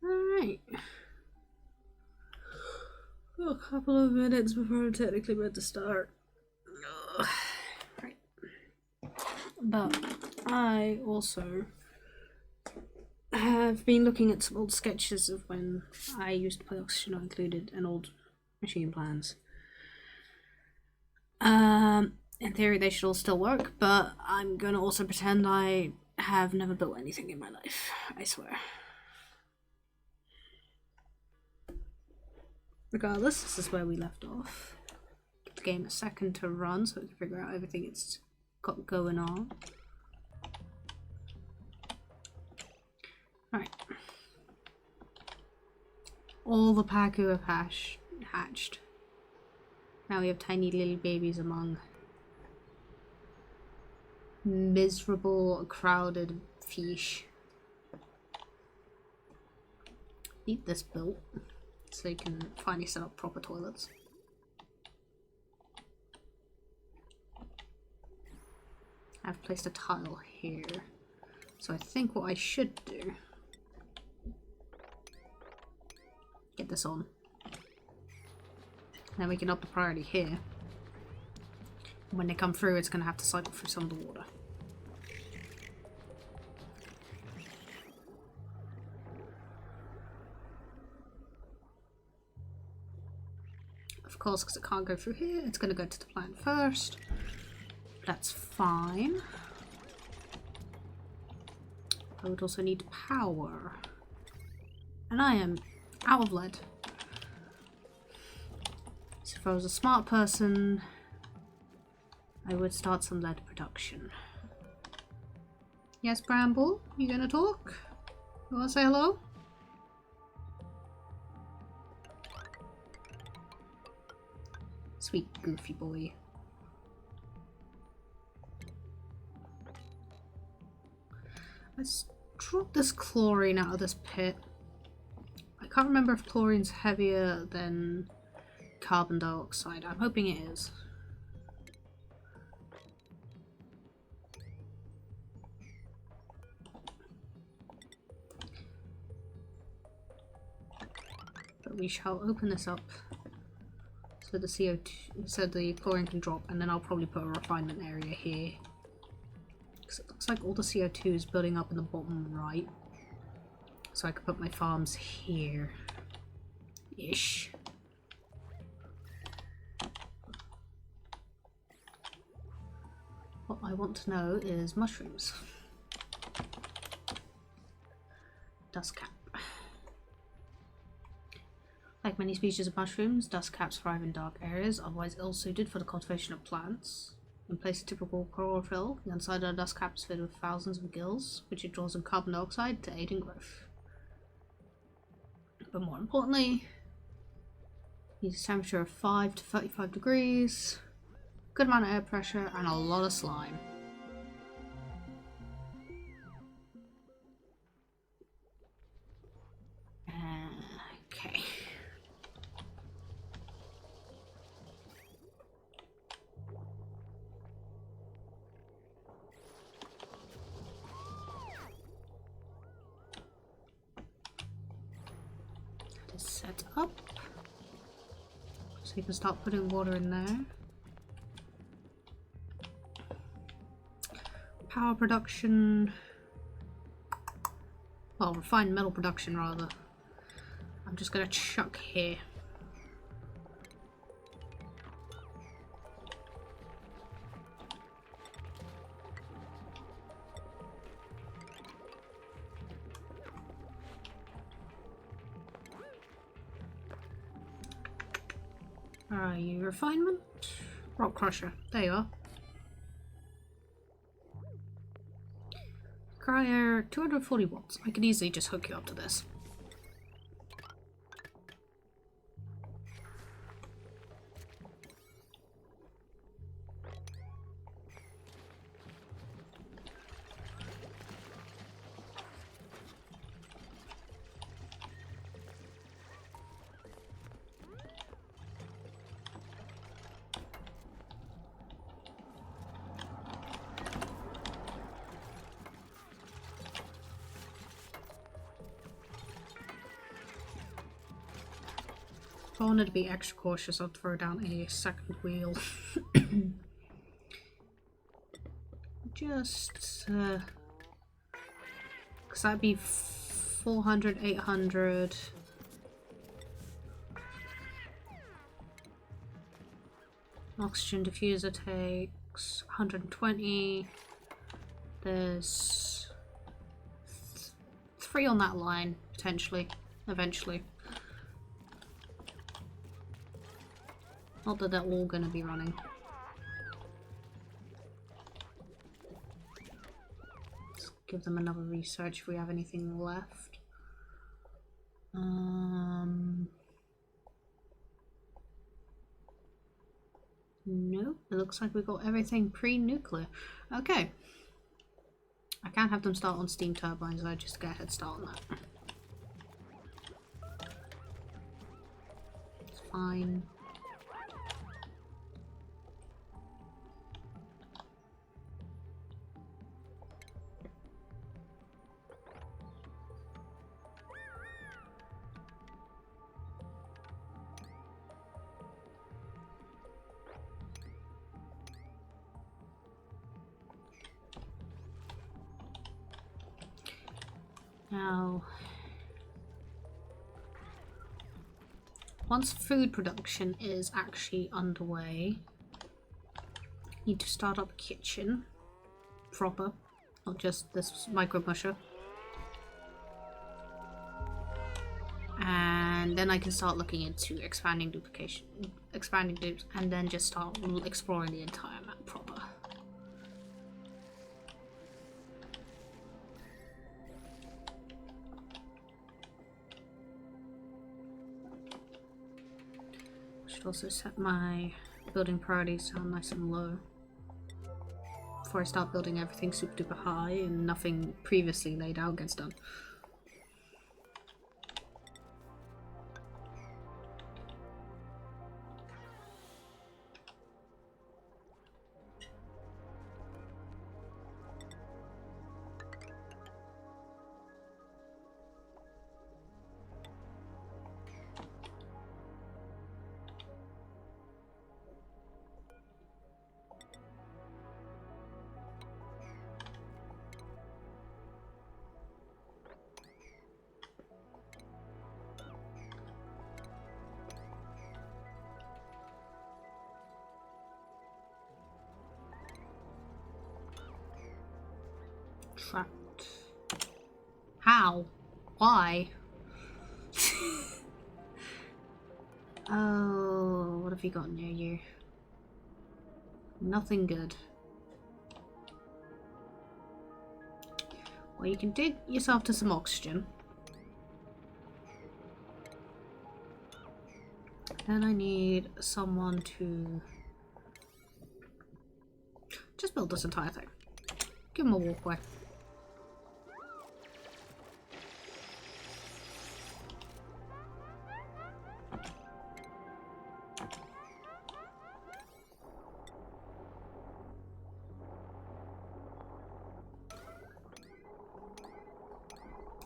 Alright. A couple of minutes before I'm technically meant to start. Right. But I also have been looking at some old sketches of when I used to play Oxygen Not Included and old machine plans. In theory they should all still work, but I'm gonna also pretend I have never built anything in my life, I swear. Regardless, this is where we left off. Give the game a second to run so we can figure out everything it's got going on. Right. All the Paku have hatched. Now we have tiny little babies among miserable, crowded fish. Need this built so you can finally set up proper toilets. I've placed a tile here, so I think what I should do, get this on. Then we can up the priority here. When they come through, it's going to have to cycle through some of the water. Of course, because it can't go through here, it's going to go to the plant first. That's fine. I would also need power. And I am out of lead. So if I was a smart person, I would start some lead production. Yes, Bramble? You gonna talk? You wanna say hello? Sweet goofy boy. Let's drop this chlorine out of this pit. I can't remember if chlorine's heavier than carbon dioxide. I'm hoping it is. But we shall open this up so the CO2, so the chlorine can drop, and then I'll probably put a refinement area here. Because it looks like all the CO2 is building up in the bottom right. So I could put my farms here. Ish. What I want to know is mushrooms. Dust cap. Like many species of mushrooms, dust caps thrive in dark areas, otherwise ill-suited for the cultivation of plants. In place of typical chlorophyll, the inside of the dust cap is filled with thousands of gills, which it draws in carbon dioxide to aid in growth. But more importantly, needs a temperature of 5 to 35 degrees, good amount of air pressure, and a lot of slime. Okay. That is set up. So you can start putting water in there. Power production. Well, refined metal production rather. I'm just gonna chuck here. Are you refinement? Rock crusher. There you are. Cryer 240 watts. I could easily just hook you up to this. If I wanted to be extra cautious, I'd throw down a second wheel. Just, because that'd be 400, 800. Oxygen diffuser takes 120. There's 3 on that line, potentially, eventually. Not that they're all gonna be running. Let's give them another research if we have anything left. Nope, it looks like we got everything pre-nuclear. Okay. I can't have them start on steam turbines, I just get a head start on that. It's fine. Now, once food production is actually underway, need to start up a kitchen proper, not just this micro musher. And then I can start looking into expanding dupes, and then just start exploring the entire map proper. Should also set my building priorities down nice and low before I start building everything super duper high and nothing previously laid out gets done. Trapped. How? Why? Oh, what have you got near you? Nothing good. Well, you can dig yourself to some oxygen. Then I need someone to just build this entire thing. Give him a walkway.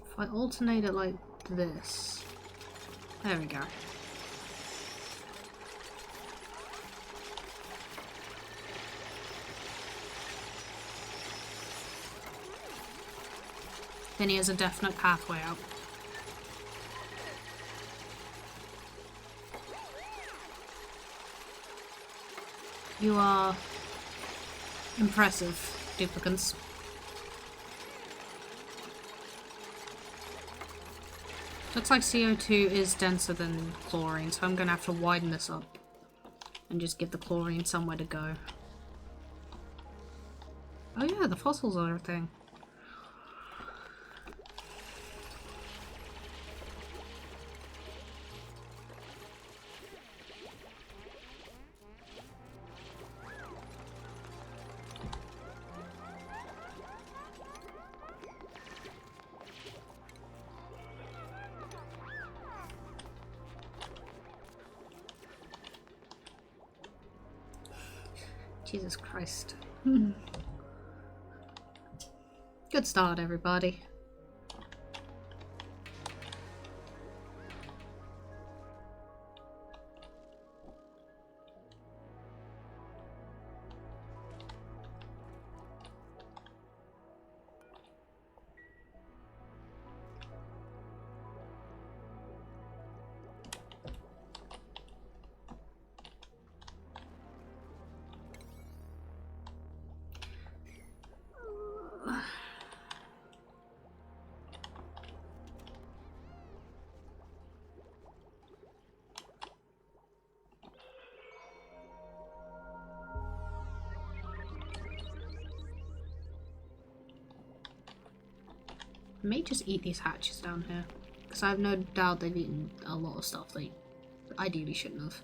If I alternate it like this, there we go. Then he has a definite pathway out. You are impressive, duplicants. Looks like CO2 is denser than chlorine, so I'm gonna have to widen this up and just give the chlorine somewhere to go. Oh yeah, the fossils are a thing. Jesus Christ. Good start, everybody. may just eat these hatches down here. Because I have no doubt they've eaten a lot of stuff they ideally shouldn't have.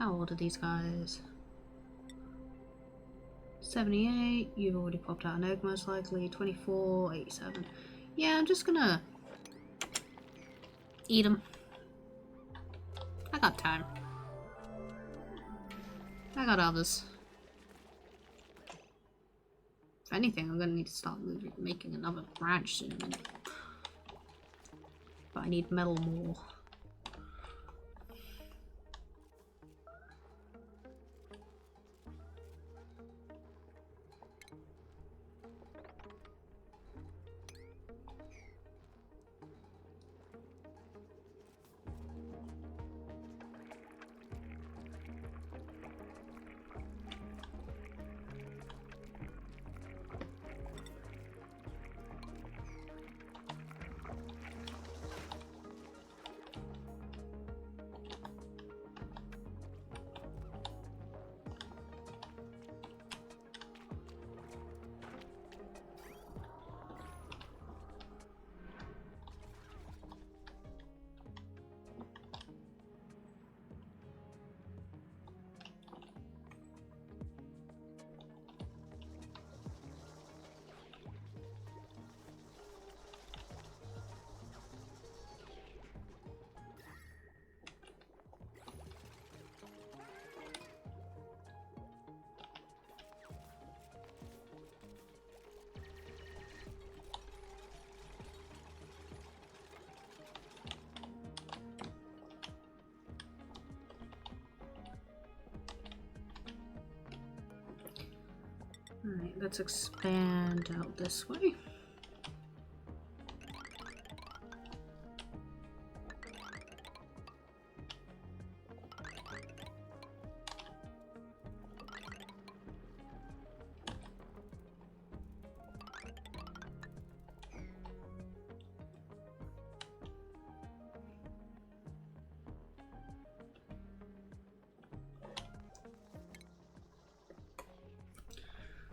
How old are these guys? 78, you've already popped out an egg most likely. 24, 87. Yeah, I'm just gonna eat them. I got time. I got others. If anything, I'm gonna need to start making another branch soon. But I need metal more. Alright, let's expand out this way.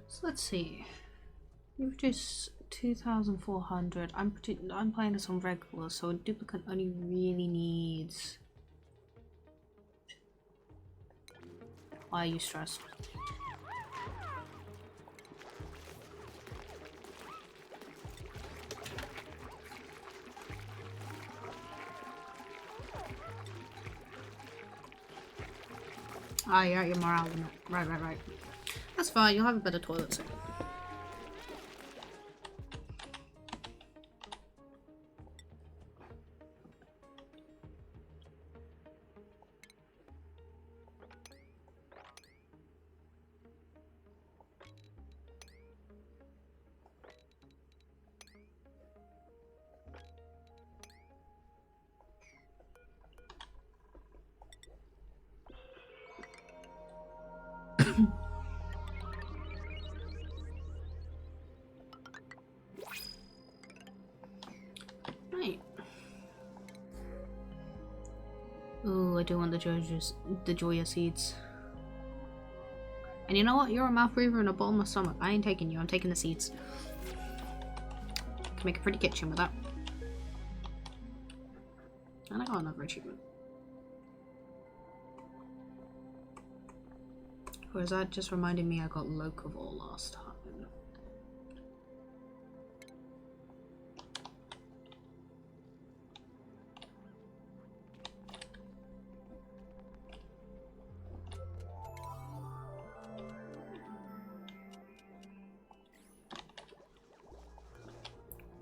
So let's see. You produce 2,400. I'm playing this on regular, so a duplicate only really needs. Why are you stressed? Ah, you're at your morale limit. Right. That's fine, you'll have a better toilet soon. Right. Ooh, I do want the Joya seeds. And you know what? You're a mouth breather and a bottomless stomach. I ain't taking you. I'm taking the seeds. Can make a pretty kitchen with that. And I got another achievement. Or is that just reminding me I got Locavore last time?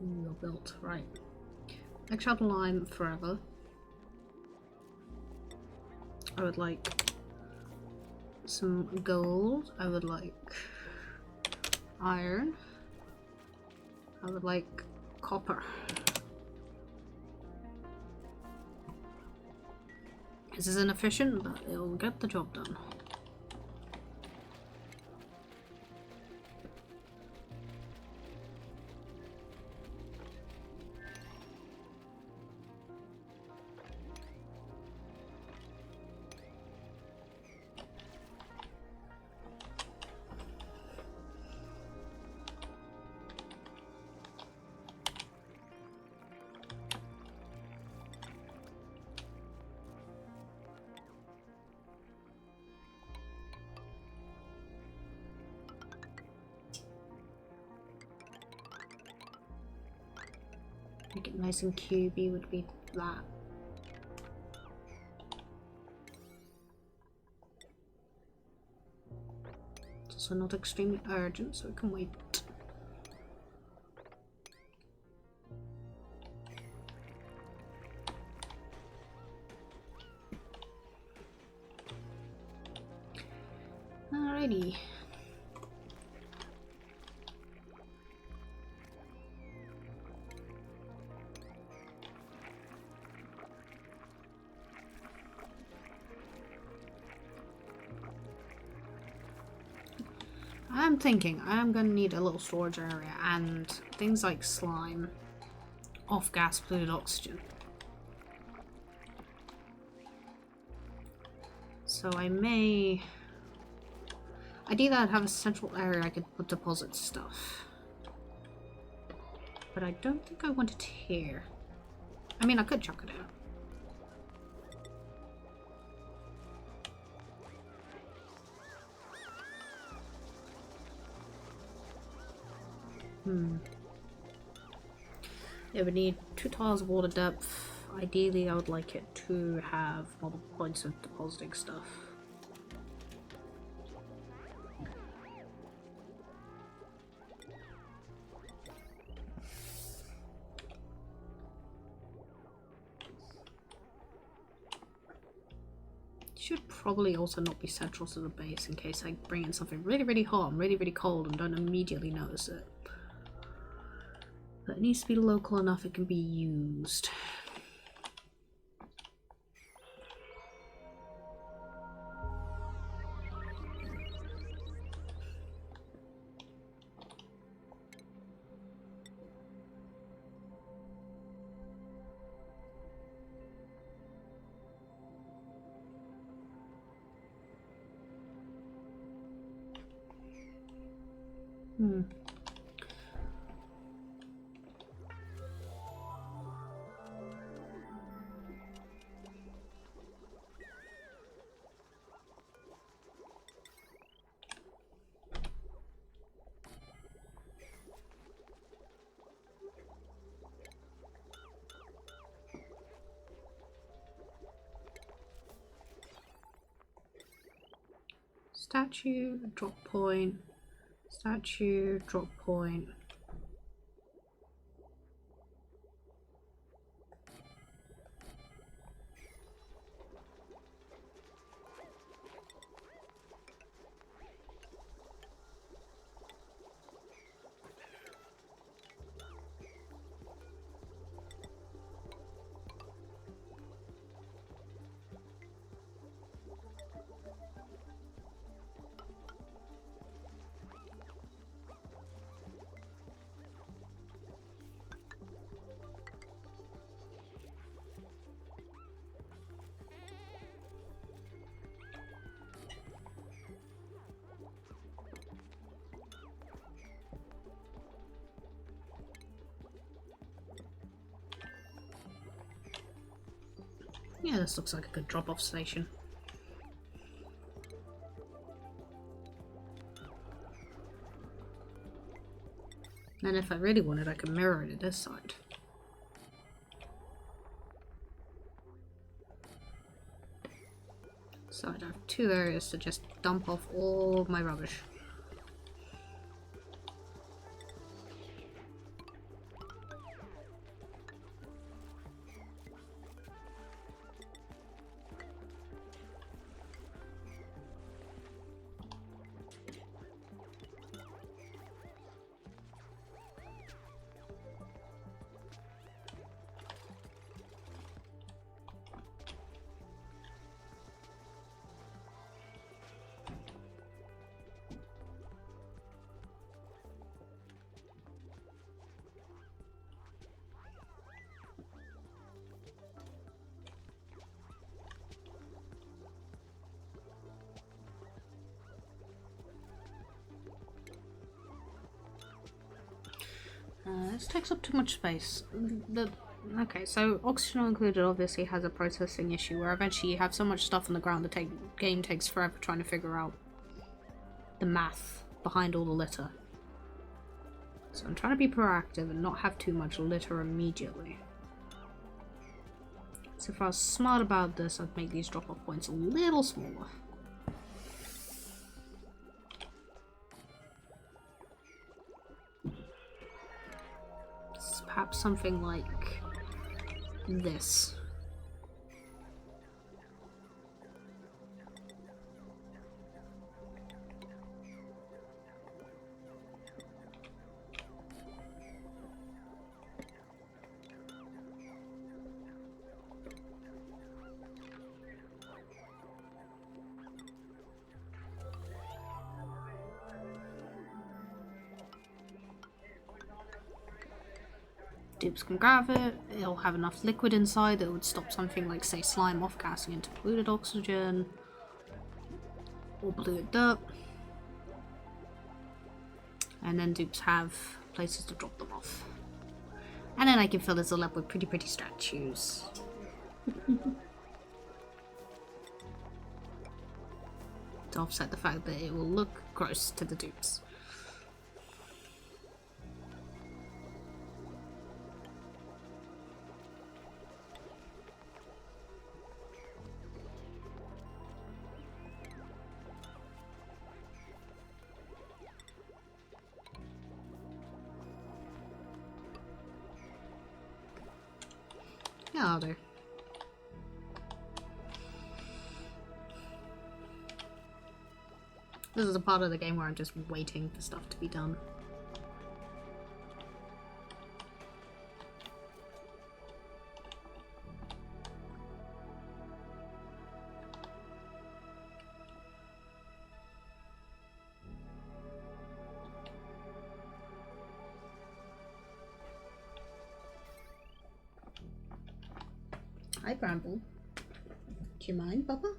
Ooh, you're built. Right. Eggshell lime forever. I would like some gold. I would like iron. I would like copper. This is inefficient, but it'll get the job done. Make it nice and cubey would be that. It's also not extremely urgent, so it can wait. Alrighty. I'm thinking I'm gonna need a little storage area and things like slime, off-gas polluted oxygen. So I may... Ideally I'd have a central area I could deposit stuff. But I don't think I want it here. I mean, I could chuck it out. It would need 2 tiles of water depth. Ideally, I would like it to have multiple points of depositing stuff. Should probably also not be central to the base in case I bring in something really, really hot and really, really cold and don't immediately notice it. But it needs to be local enough it can be used. Statue, drop point, statue, drop point. Yeah, this looks like a good drop-off station. And if I really wanted, I could mirror it to this side. So I'd have 2 areas to just dump off all my rubbish. This takes up too much space. Okay, so oxygen included obviously has a processing issue where eventually you have so much stuff on the ground the game takes forever trying to figure out the math behind all the litter. So I'm trying to be proactive and not have too much litter immediately. So if I was smart about this, I'd make these drop-off points a little smaller. Perhaps something like this. Dupes can grab it, it'll have enough liquid inside that would stop something like, say, slime off gassing into polluted oxygen or polluted dirt. And then dupes have places to drop them off. And then I can fill this all up with pretty statues. To offset the fact that it will look gross to the dupes. Yeah, I'll do. This is a part of the game where I'm just waiting for stuff to be done. Hi, Bramble. Do you mind, Papa?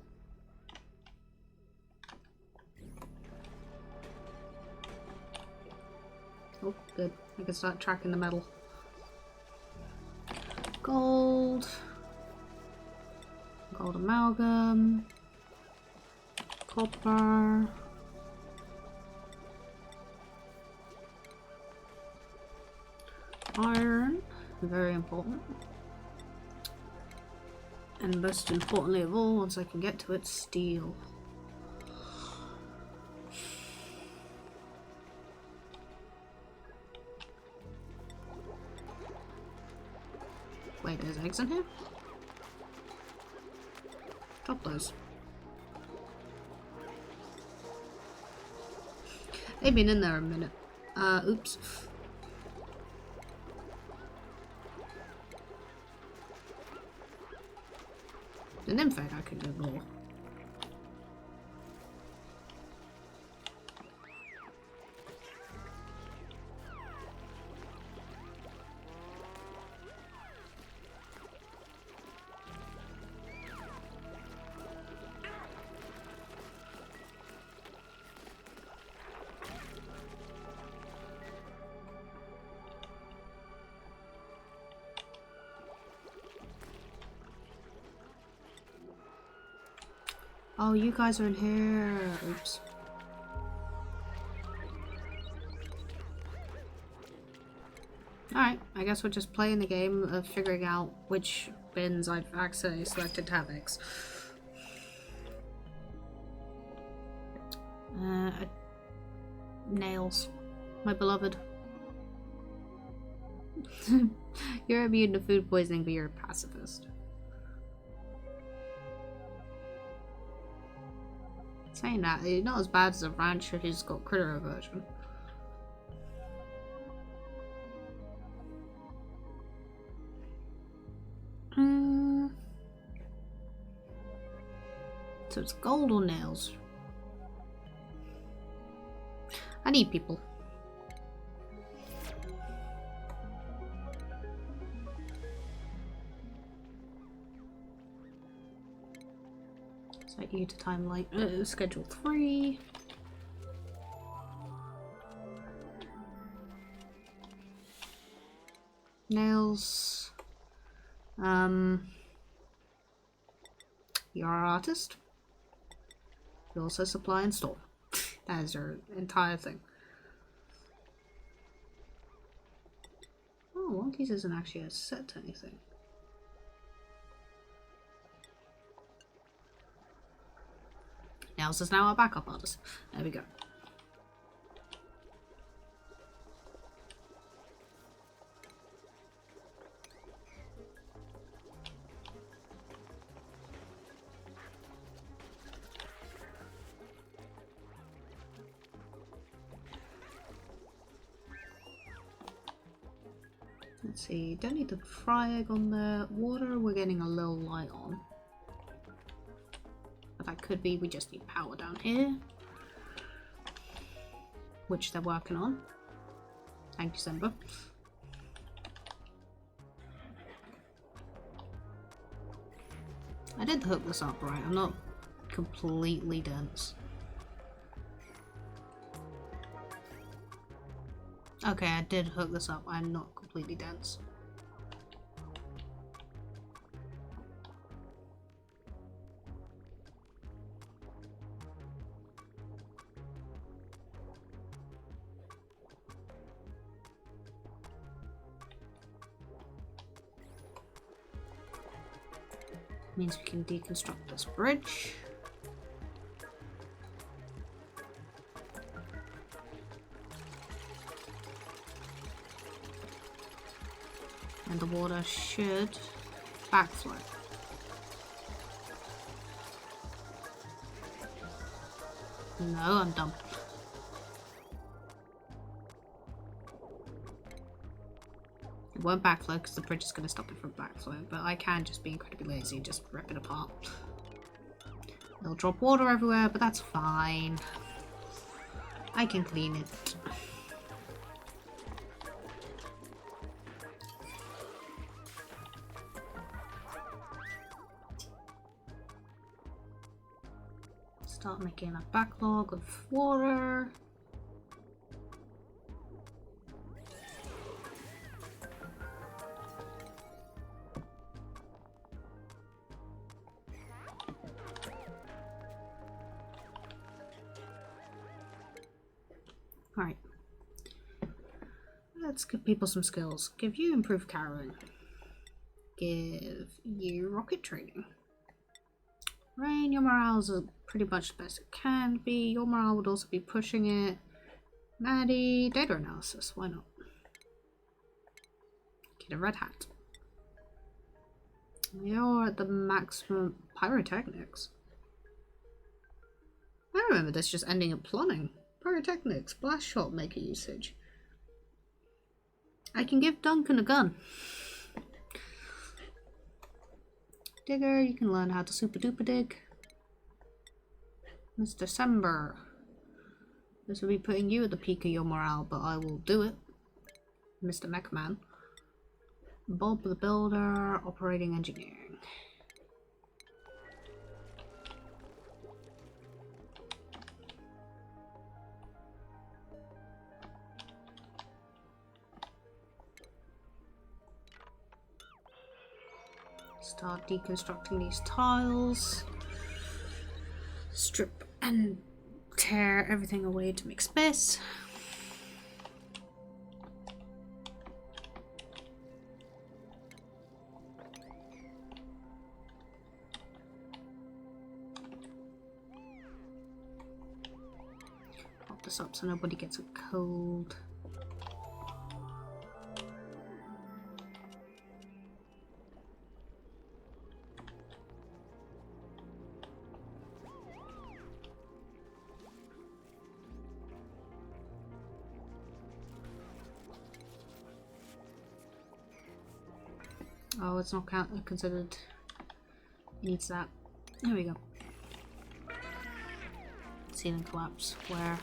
Oh, good. I can start tracking the metal. Gold. Gold amalgam. Copper. Iron. Very important. And most importantly of all, once I can get to it, steel. Wait, there's eggs in here? Drop those. They've been in there a minute. Oops. The nymph egg I could ignore. Oh, you guys are in here. Oops. Alright, I guess we're just playing the game of figuring out which bins I've accidentally selected to have eggs. Nails. My beloved. You're immune to food poisoning, but you're a pacifist. Saying that, you're not as bad as a rancher who's got critter aversion. So it's gold or nails? I need people. Set you to timeline. Schedule 3. Nails. You're our artist. You also supply and store. That is your entire thing. Oh, one of these isn't actually a set to anything. Nels is now our backup artist. There we go. Let's see, don't need the fry egg on the water, we're getting a little light on. But that could be we just need power down here. Which they're working on. Thank you, Simba. I did hook this up right, I'm not completely dense. Okay, I did hook this up, I'm not completely dense. Means we can deconstruct this bridge. And the water should backflow. No, I'm dumb. It won't backflow because the bridge is going to stop it from backflowing, but I can just be incredibly lazy and just rip it apart. It'll drop water everywhere, but that's fine. I can clean it. Start making a backlog of water. Alright. Let's give people some skills. Give you improved carrying. Give you rocket training. Rain, your morale is pretty much the best it can be. Your morale would also be pushing it. Maddie, data analysis. Why not? Get a red hat. You're at the maximum pyrotechnics. I remember this just ending up plotting. Pyrotechnics, blast shot maker usage. I can give Duncan a gun. Digger, you can learn how to super duper dig. Mr. December. This will be putting you at the peak of your morale, but I will do it. Mr. Mechman. Bob the Builder, operating engineering. Start deconstructing these tiles. Strip and tear everything away to make space. Pop this up so nobody gets a cold. Oh, it's not considered. Needs that. There we go. Ceiling collapse. Where?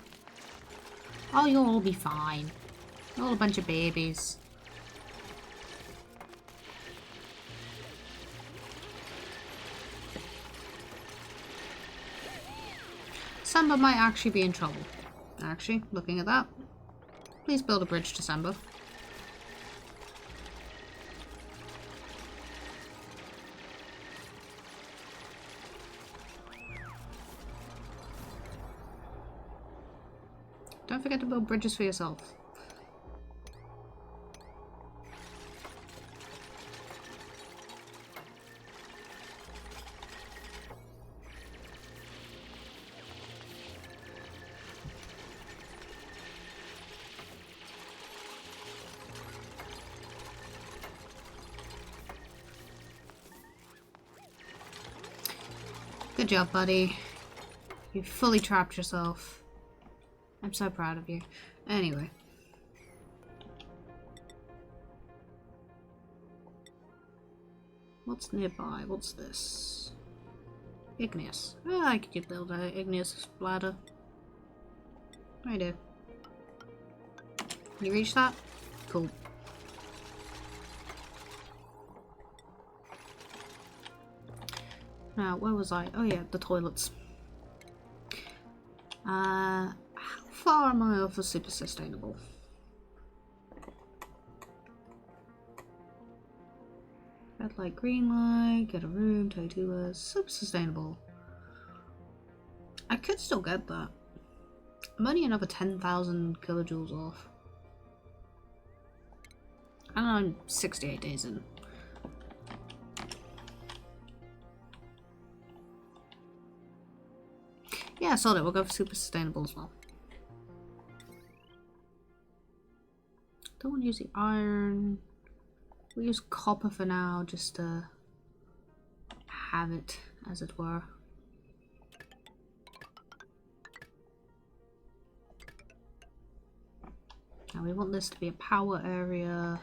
Oh, you'll all be fine. You're all a bunch of babies. Samba might actually be in trouble. Actually, looking at that. Please build a bridge to Samba. Don't forget to build bridges for yourself. Good job, buddy. You fully trapped yourself. I'm so proud of you. Anyway. What's nearby? What's this? Igneous. Oh, I could build an igneous bladder. I do. Can you reach that? Cool. Now, where was I? Oh yeah, the toilets. How far am I off of super sustainable? Red light, green light, get a room, 22 hours, super sustainable. I could still get that. I'm only another 10,000 kilojoules off. And I'm 68 days in. Yeah, I saw that. We'll go for super sustainable as well. Don't want to use the iron. We'll use copper for now, just to have it, as it were. Now we want this to be a power area.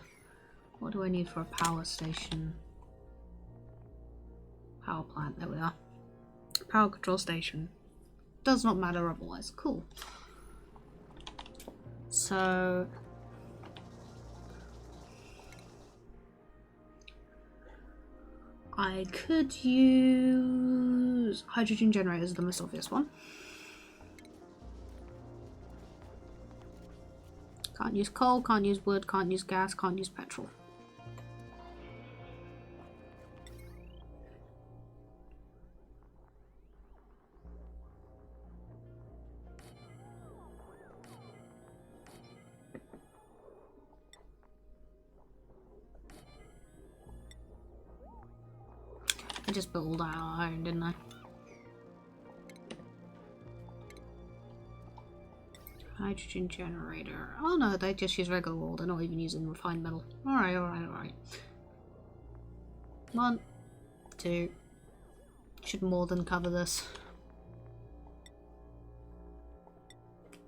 What do I need for a power station? Power plant, there we are. Power control station. Does not matter otherwise. Cool. So I could use hydrogen generators, the most obvious one. Can't use coal, can't use wood, can't use gas, can't use petrol. I just built all that iron, didn't I? Hydrogen generator. Oh no, they just use regular wool. They're not even using refined metal. Alright, alright, alright. 1, 2. Should more than cover this.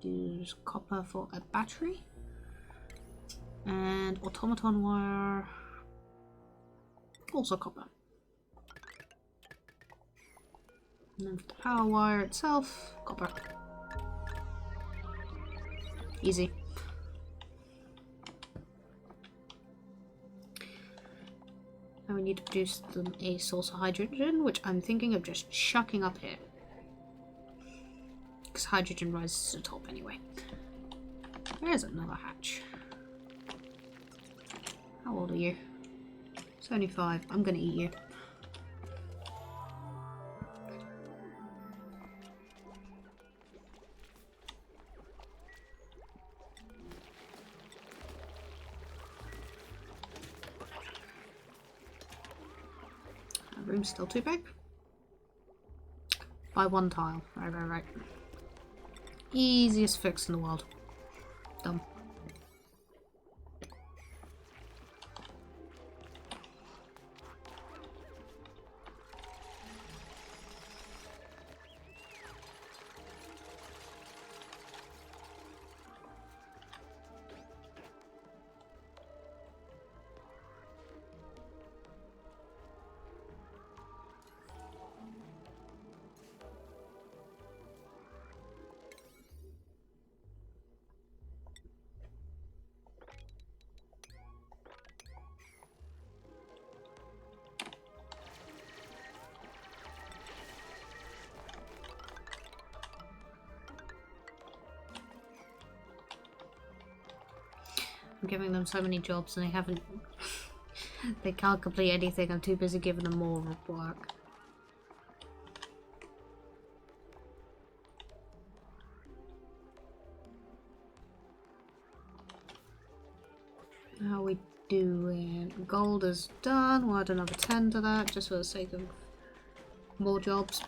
Use copper for a battery. And automaton wire. Also copper. And then for the power wire itself, copper. Easy. Now we need to produce them a source of hydrogen, which I'm thinking of just chucking up here. Because hydrogen rises to the top anyway. There's another hatch. How old are you? 75. I'm gonna eat you. Room's still too big. By 1 tile. Right, right, right. Easiest fix in the world. Done. I'm giving them so many jobs and they haven't... they can't complete anything. I'm too busy giving them more work. How are we doing? Gold is done. We'll add another 10 to that just for the sake of more jobs.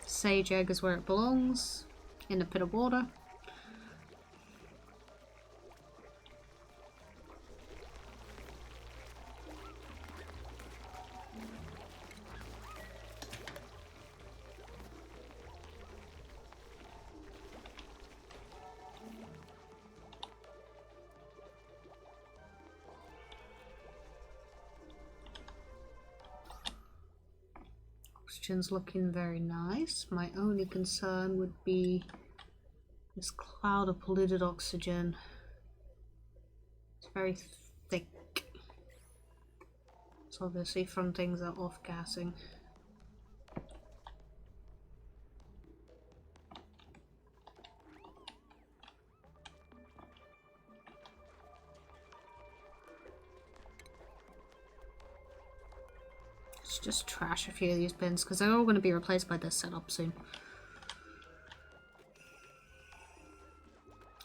Sage egg is where it belongs, in the pit of water. Oxygen's looking very nice. My only concern would be this cloud of polluted oxygen. It's very thick. It's obviously from things that are off-gassing. Let's just trash a few of these bins because they're all going to be replaced by this setup soon.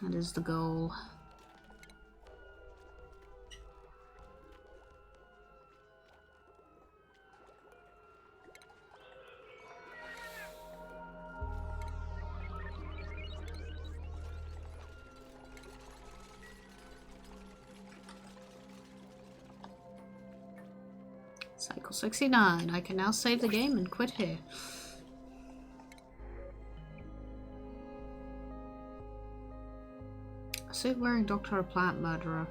That is the goal. Cycle 69. I can now save the game and quit here. A suit wearing doctor or plant murderer.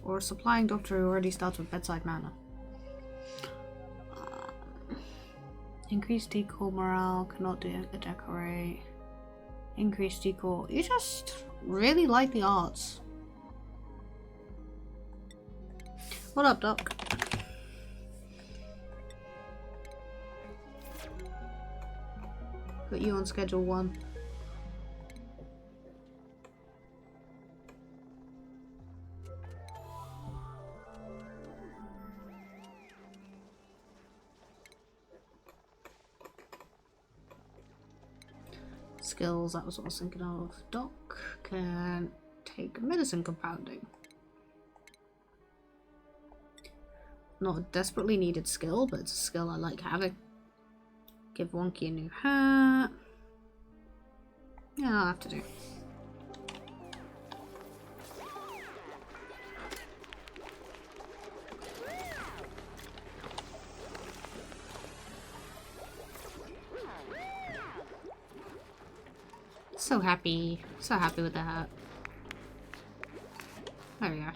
Or a supplying doctor who already starts with bedside manner. Increased decor morale, cannot decorate. Increased decor. You just really like the arts. What up, Doc? Put you on schedule 1. Skills, that was what I was thinking of. Doc can take medicine compounding. Not a desperately needed skill, but it's a skill I like having. Give Wonky a new hat. Yeah, I'll have to do. So happy with the hat. There we are.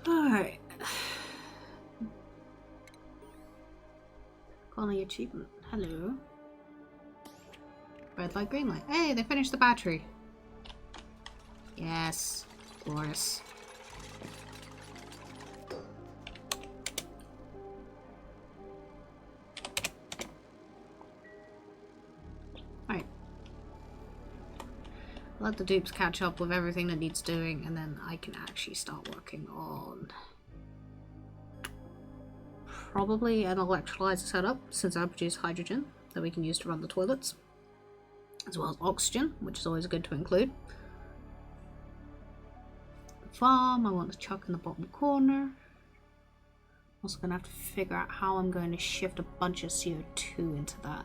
Alright. Calling achievement. Hello. Red light, green light. Hey, they finished the battery. Yes. Glorious. Alright. Let the dupes catch up with everything that needs doing, and then I can actually start working on probably an electrolyzer setup, since I produce hydrogen that we can use to run the toilets, as well as oxygen, which is always good to include. The farm, I want to chuck in the bottom corner. Also going to have to figure out how I'm going to shift a bunch of CO2 into that,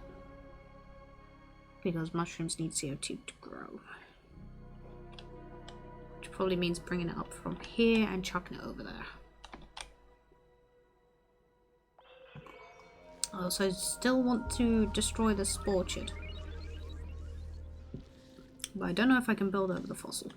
because mushrooms need CO2 to grow. Probably means bringing it up from here and chucking it over there. I also still want to destroy this orchard. But I don't know if I can build over the fossil.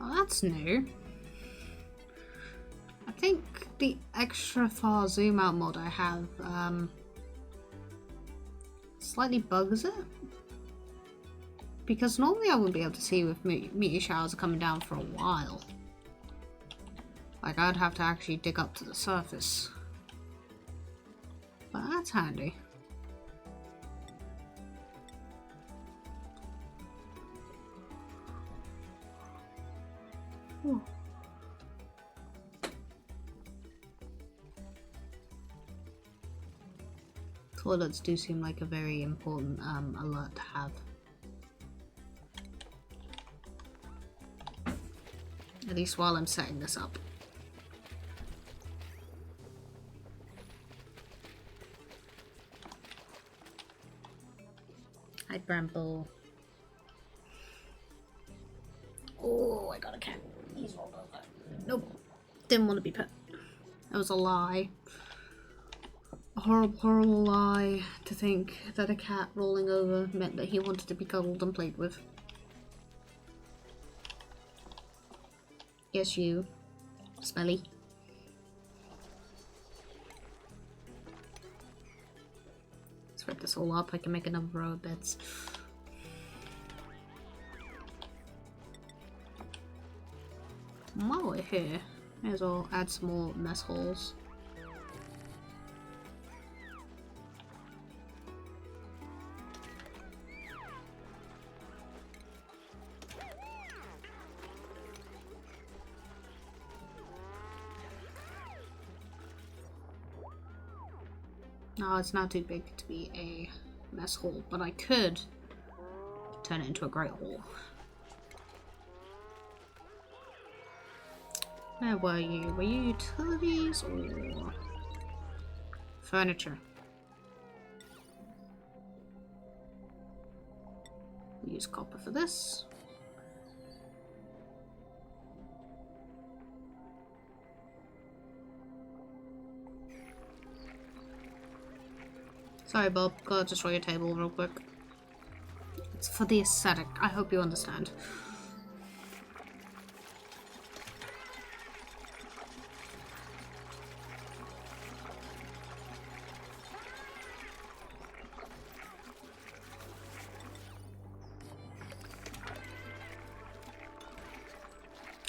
Oh, that's new. I think the extra far zoom out mod I have slightly bugs it. Because normally I wouldn't be able to see if meteor showers are coming down for a while. Like I'd have to actually dig up to the surface. But that's handy. Ooh. Toilets do seem like a very important alert to have. At least while I'm setting this up. Hi, Bramble. Oh, I got a cat. He's rolled over. Nope. Didn't want to be pet. That was a lie. A horrible, horrible lie to think that a cat rolling over meant that he wanted to be cuddled and played with. Yes, you. Smelly. Let's wrap this all up. I can make another row of beds. While we're here, may as well add some more mess holes. No, it's not too big to be a mess hall, but I could turn it into a great hall. Where were you? Were you utilities or furniture? We'll use copper for this. Sorry, Bob. Gotta destroy your table real quick. It's for the aesthetic. I hope you understand.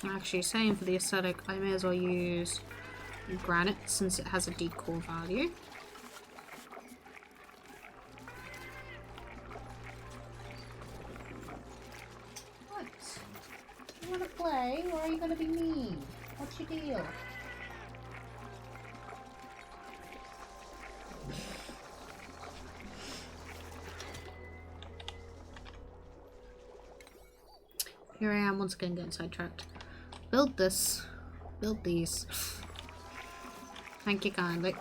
Actually, saying for the aesthetic, I may as well use granite since it has a decor value. What? You wanna play, or are you gonna be mean? What's your deal? Here I am once again getting sidetracked. Build this. Build these. Thank you kindly.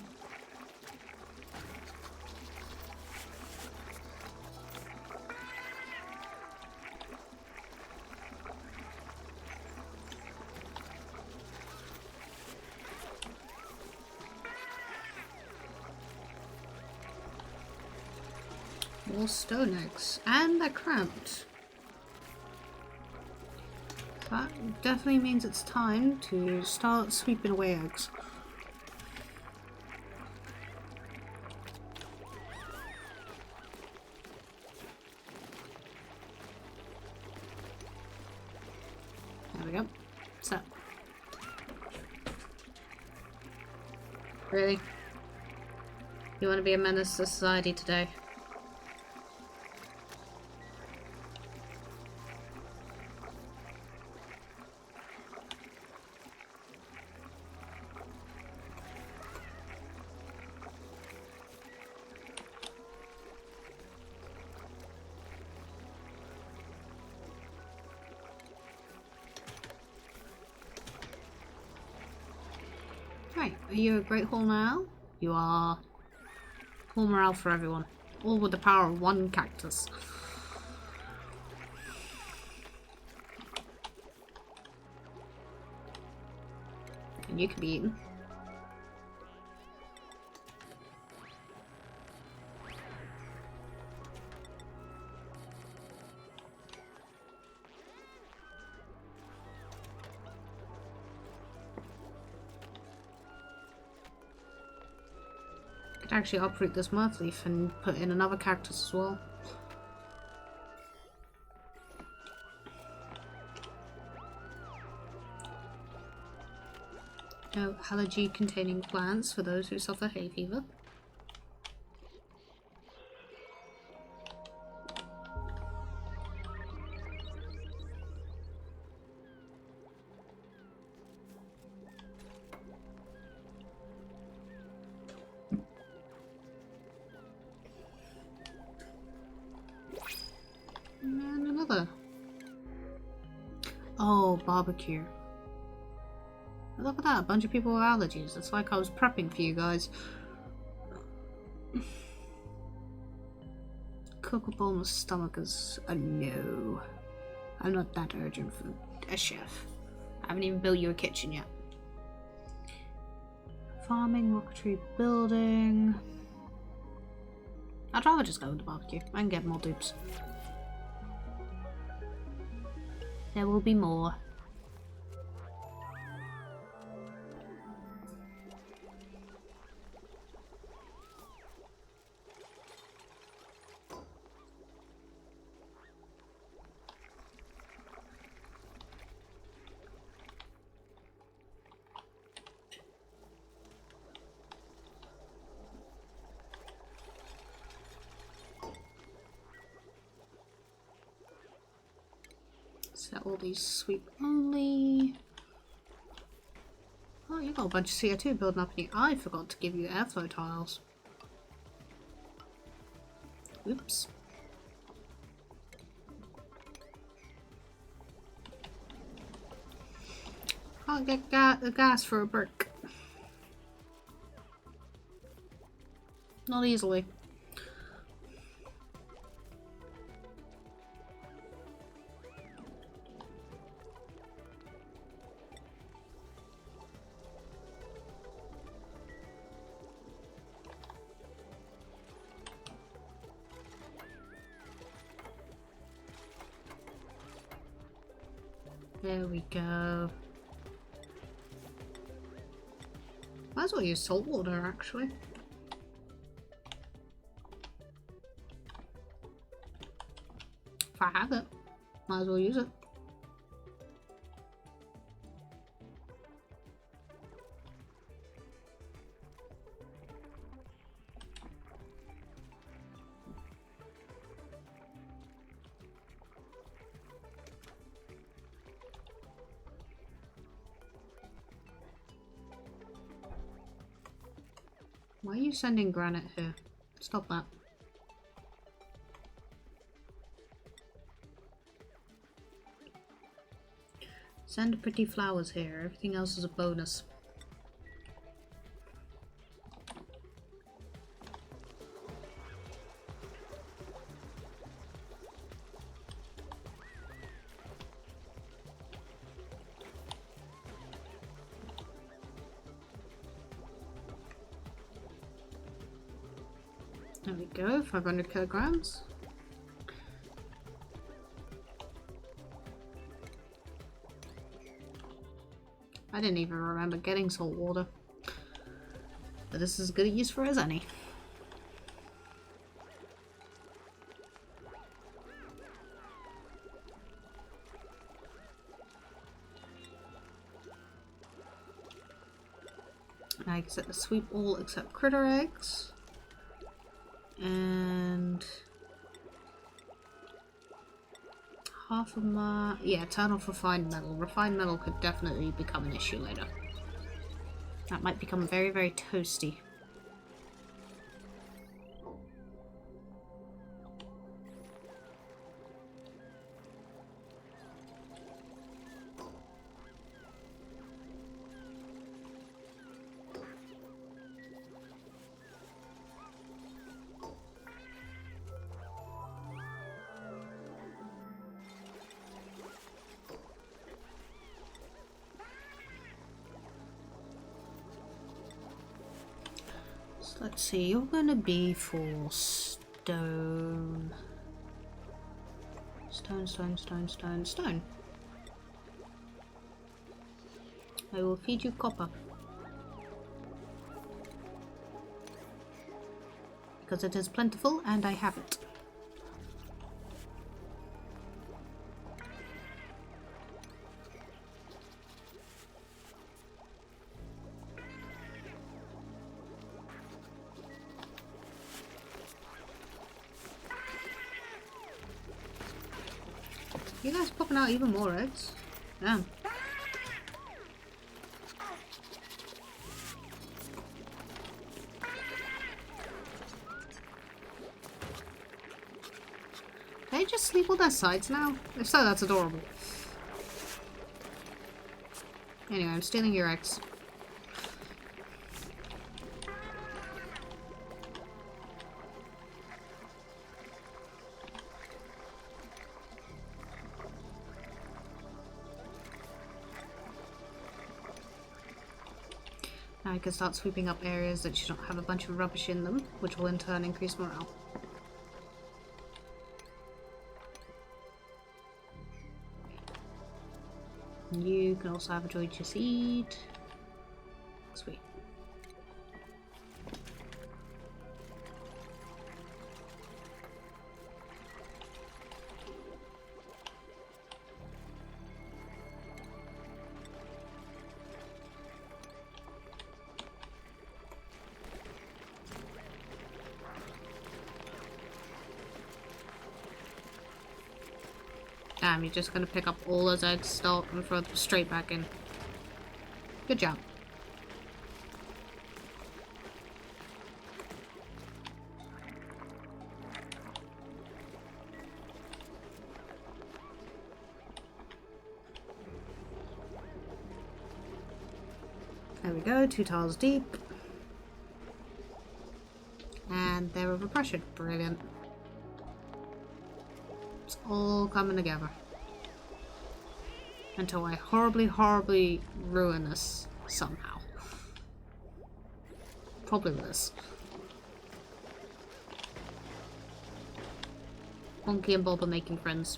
More stone eggs. And they're cramped. That definitely means it's time to start sweeping away eggs. There we go. So. Really? You want to be a menace to society today? Right, are you a Great Hall now? You are. Full morale for everyone. All with the power of one cactus. And you can be eaten. Could actually uproot this mirth leaf and put in another cactus as well. No allergy containing plants for those who suffer hay fever. And another. Oh, barbecue. Look at that, a bunch of people with allergies. It's like I was prepping for you guys. Cook up all my stomach is a no. I'm not that urgent for a chef. I haven't even built you a kitchen yet. Farming, rocketry, building. I'd rather just go with the barbecue. I can get more dupes. There will be more. Set all these sweep only. Oh, you got a bunch of CO2 building up in you. I forgot to give you airflow tiles. Oops. Can't get the gas for a brick. Not easily. There we go. Might as well use salt water, actually. If I have it, might as well use it. Why are you sending granite here? Stop that. Send pretty flowers here. Everything else is a bonus. There we go, 500 kilograms. I didn't even remember getting salt water. But this is as good a use for as any. I can set the sweep all except critter eggs. And half of my... yeah, turn off refined metal. Refined metal could definitely become an issue later. That might become very, very toasty. Let's see, you're gonna be for stone. Stone. I will feed you copper. Because it is plentiful and I have it. You guys popping out even more eggs? Damn. They just sleep on their sides now? If so, that's adorable. Anyway, I'm stealing your eggs. Now I can start sweeping up areas that don't have a bunch of rubbish in them, which will in turn increase morale. You can also have a joy to seed. Sweet. Damn, you're just gonna pick up all those eggs, start and throw them straight back in. Good job. There we go, 2 tiles deep. And they're overpressured. Brilliant. It's all coming together. Until I horribly ruin this somehow. Probably this. Monkey and Bob are making friends.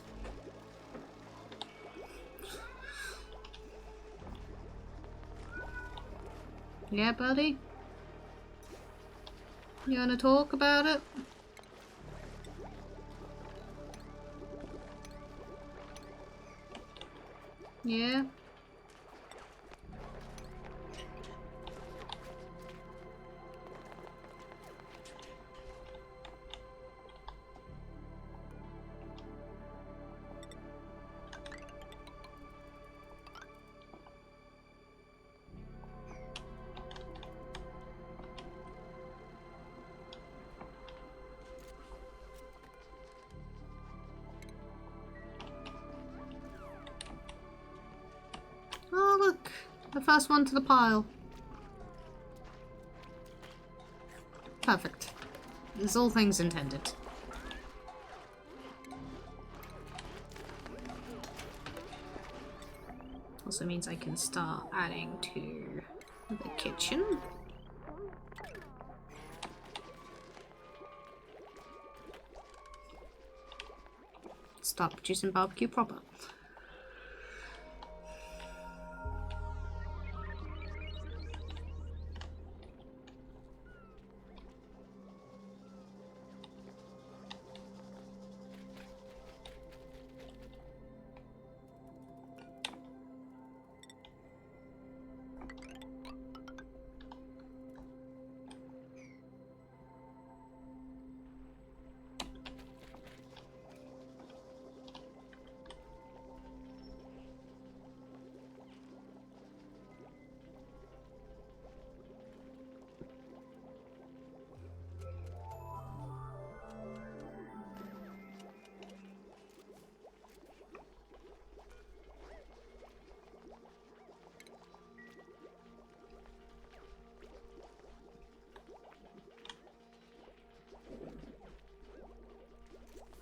Yeah, buddy? You wanna talk about it? Yeah? Oh, look! The first one to the pile. Perfect. This is all things intended. Also means I can start adding to the kitchen. start producing barbecue proper.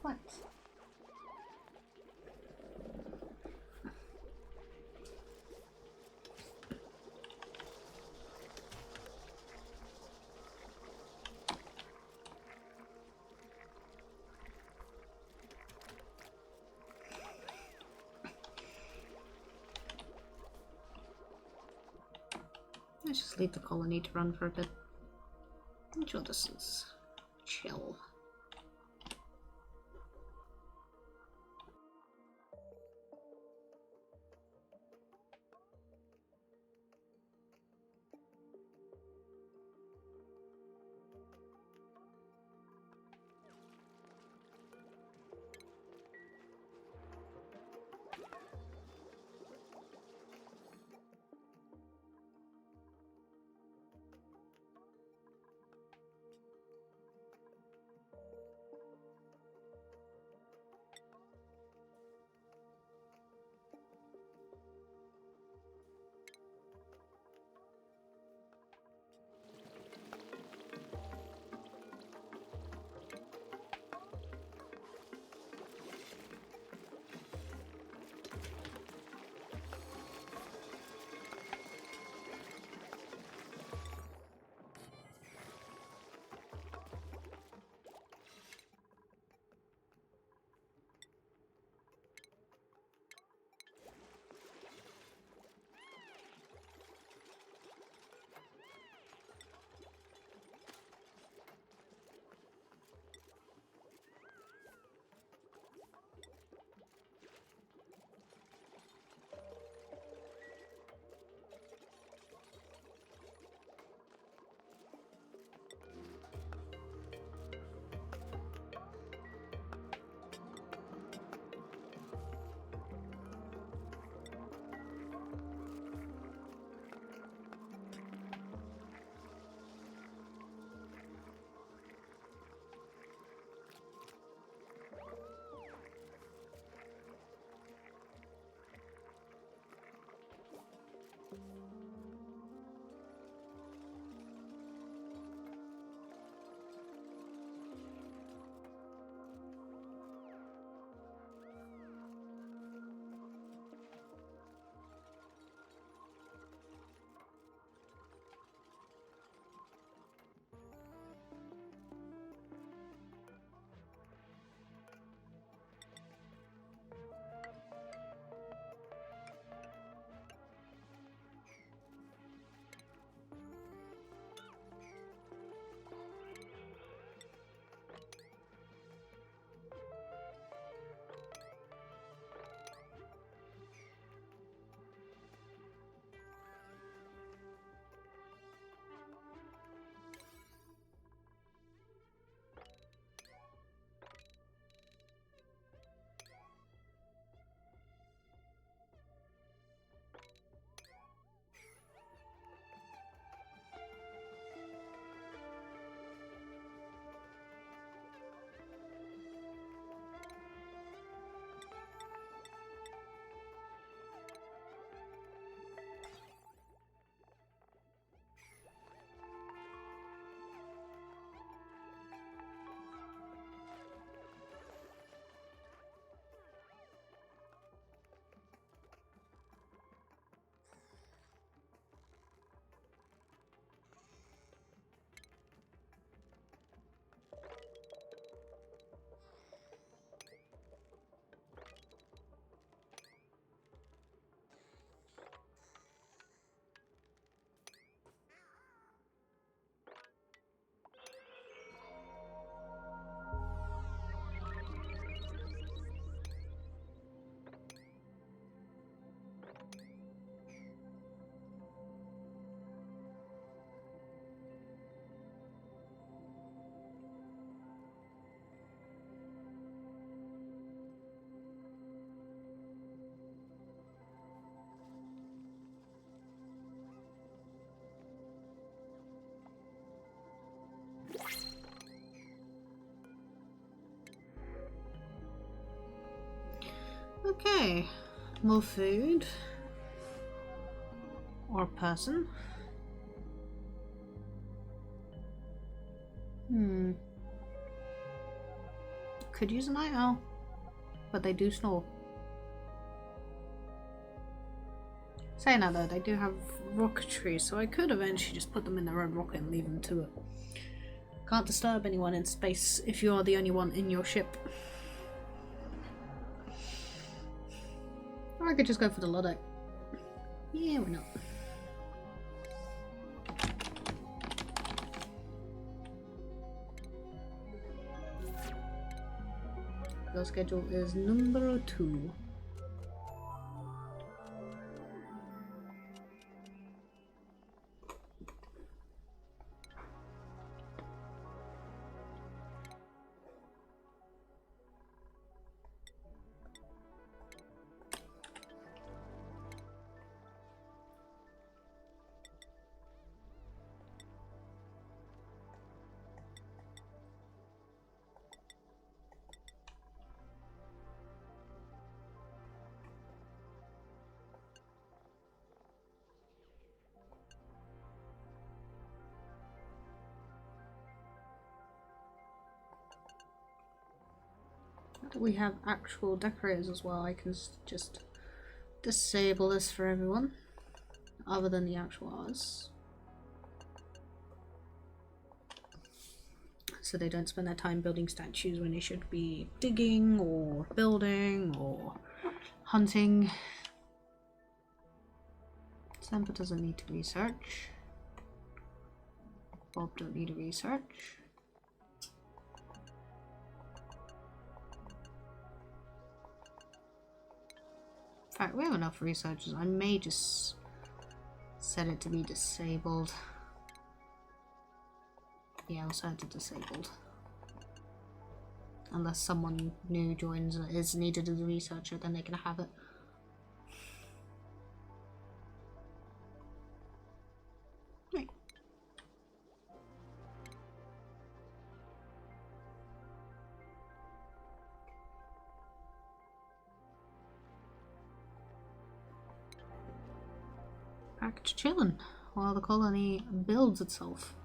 What? Let's just leave the colony to run for a bit. I'm sure this is chill. Okay. More food. Or a person. Could use a night owl. But they do snore. Saying that though, they do have rocketry, so I could eventually just put them in their own rocket and leave them to it. Can't disturb anyone in space if you are the only one in your ship. Or I could just go for the Luddite. Yeah, why not? Your schedule is number 2. We have actual decorators as well. I can just disable this for everyone other than the actual artists, so they don't spend their time building statues when they should be digging or building or hunting. Semper doesn't need to research. Bob don't need to research. In fact, we have enough researchers. I may just set it to be disabled. Yeah, I'll set it to disabled. Unless someone new joins and is needed as a researcher, then they can have it. Right. Back to chilling while the colony builds itself.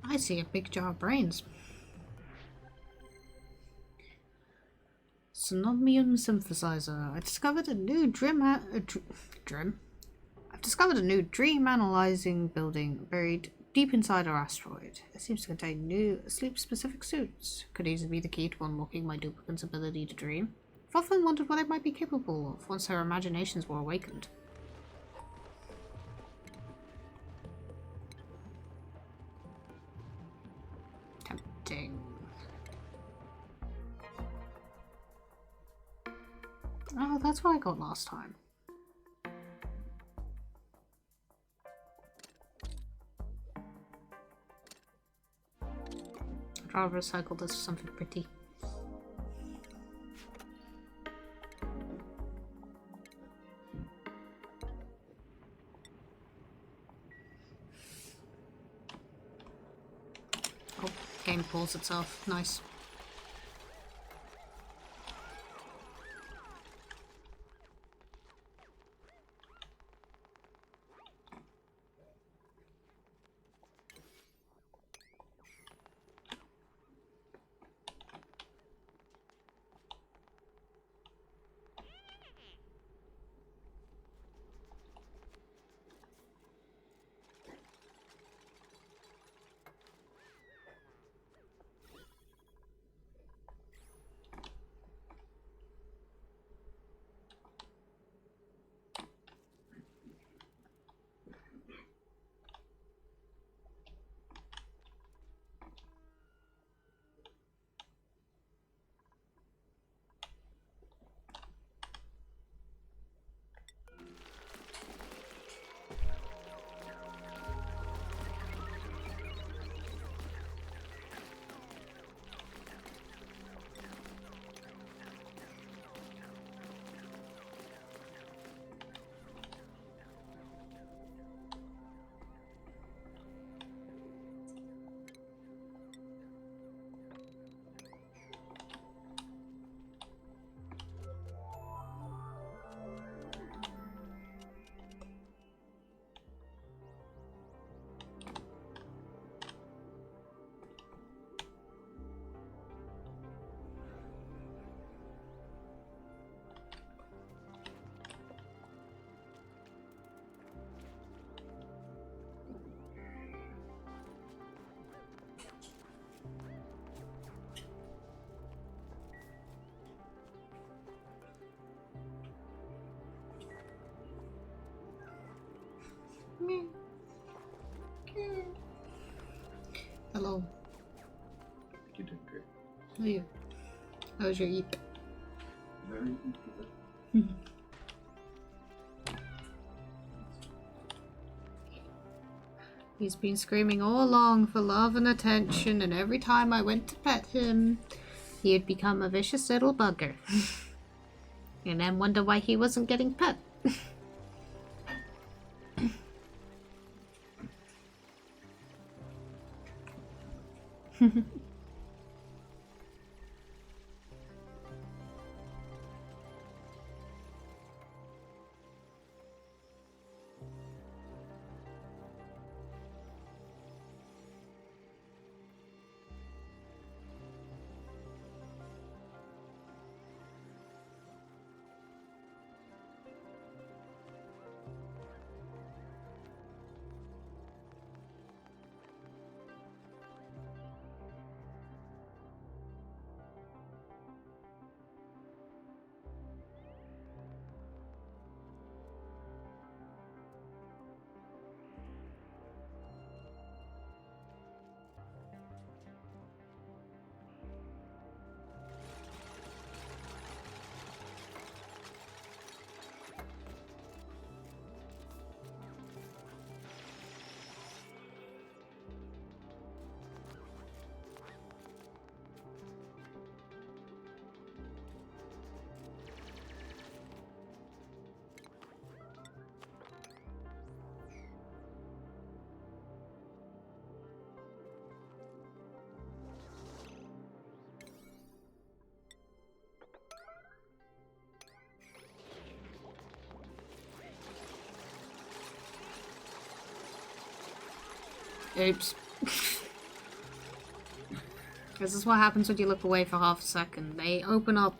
I see a big jar of brains. Synovium synthesizer. I discovered a new I've discovered a new dream analyzing building buried deep inside our asteroid. It seems to contain new sleep-specific suits. Could easily be the key to unlocking my duplicant's ability to dream. I've often wondered what they might be capable of once their imaginations were awakened. Tempting. Oh, that's what I got last time. I'd rather recycle this for something pretty. Oh, game pulls itself. Nice. Hello. You're doing great. How are you? How was your eat? Very good. He's been screaming all along for love and attention, and every time I went to pet him, he'd become a vicious little bugger. And then wonder why he wasn't getting pet. Oops. This is what happens when you look away for half a second. They open up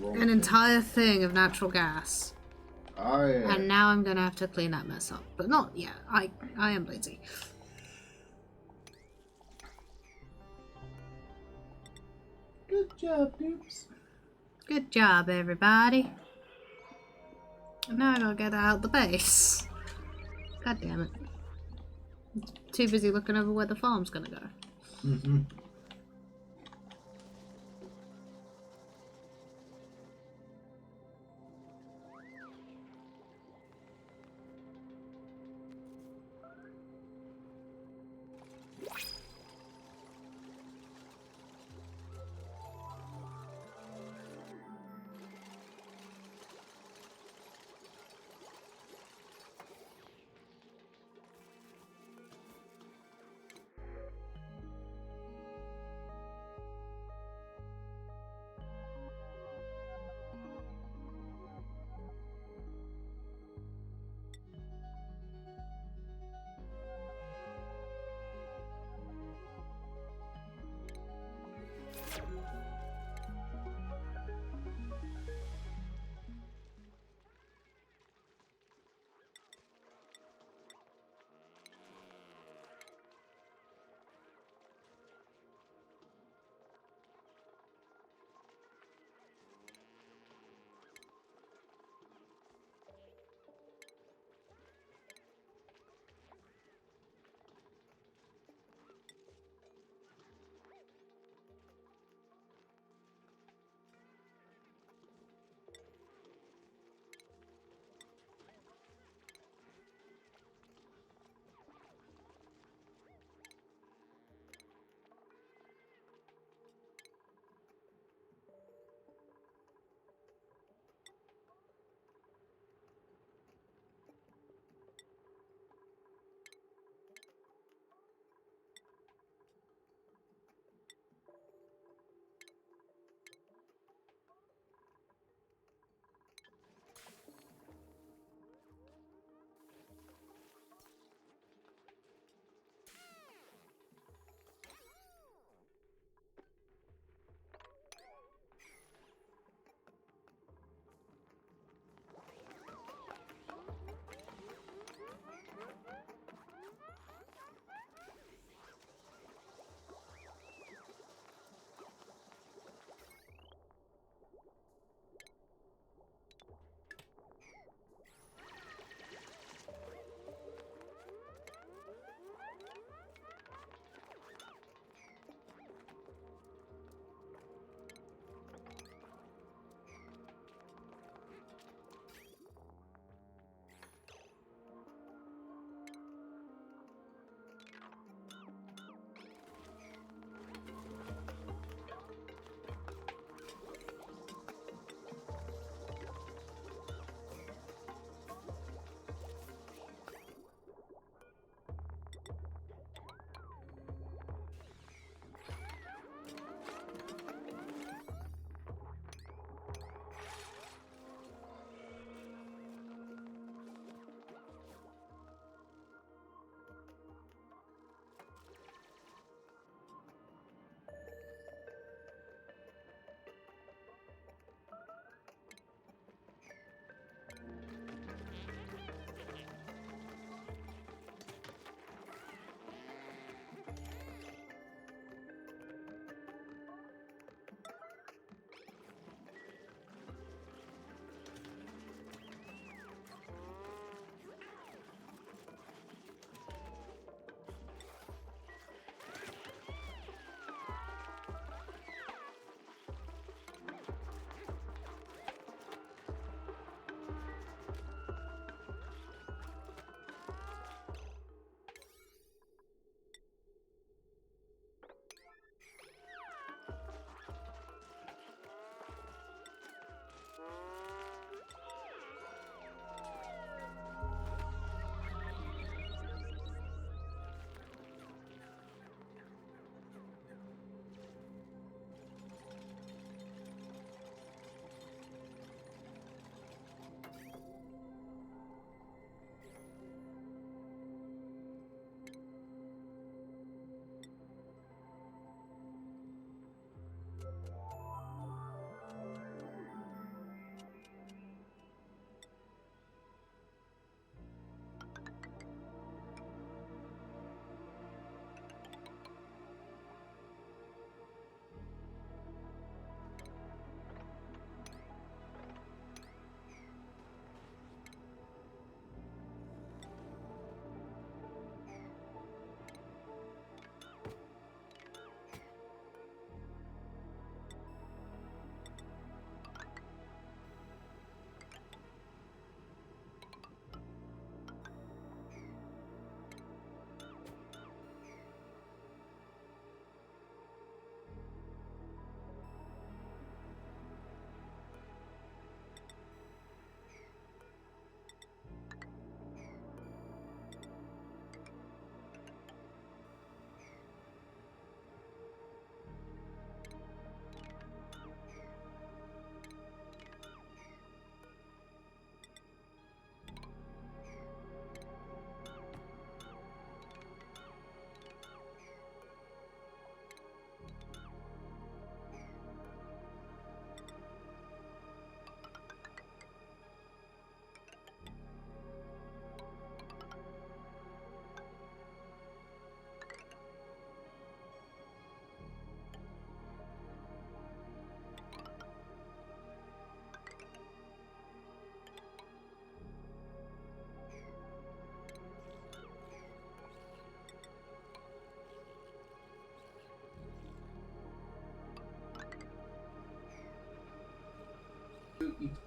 Wrong an thing. entire thing of natural gas. Oh, yeah. And now I'm gonna have to clean that mess up. But not yet. I am lazy. Good job, dupes. Good job, everybody. And now I gotta get out the base. God damn it. Too busy looking over where the farm's gonna go. Mm-hmm.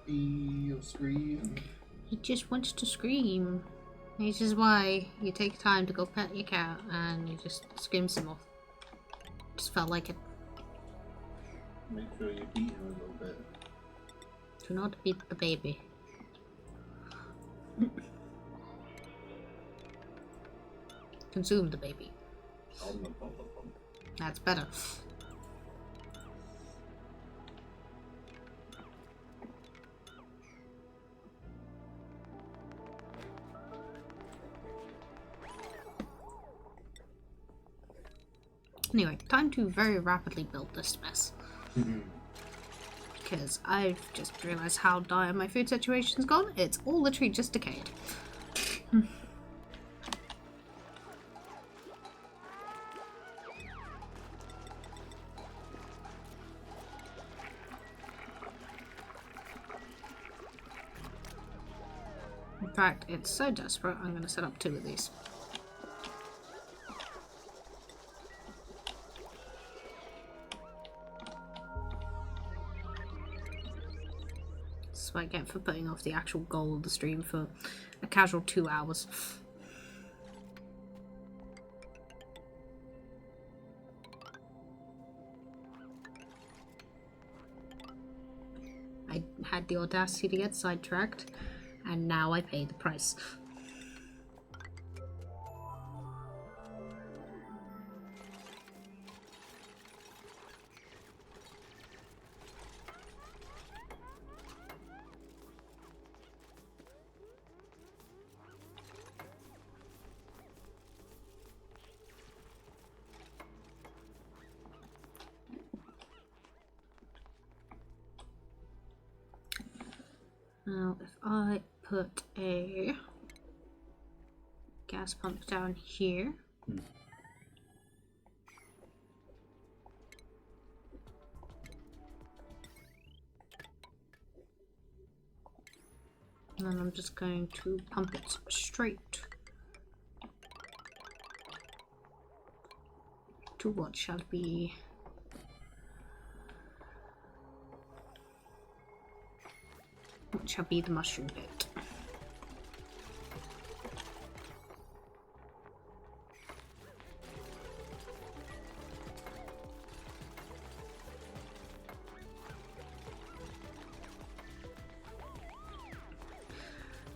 He'll scream. He just wants to scream. This is why you take time to go pet your cat and you just scream some more. Just felt like it. Make sure you beat him a little bit. Do not beat the baby. Consume the baby. That's better. Anyway, time to very rapidly build this mess. Because I've just realised how dire my food situation's gone. It's all literally just decayed. In fact, it's so desperate, I'm going to set up 2 of these. That's what I get for putting off the actual goal of the stream for a casual 2 hours. I had the audacity to get sidetracked, and now I pay the price. Now, if I put a gas pump down here, and then I'm just going to pump it straight to what shall be the mushroom pit.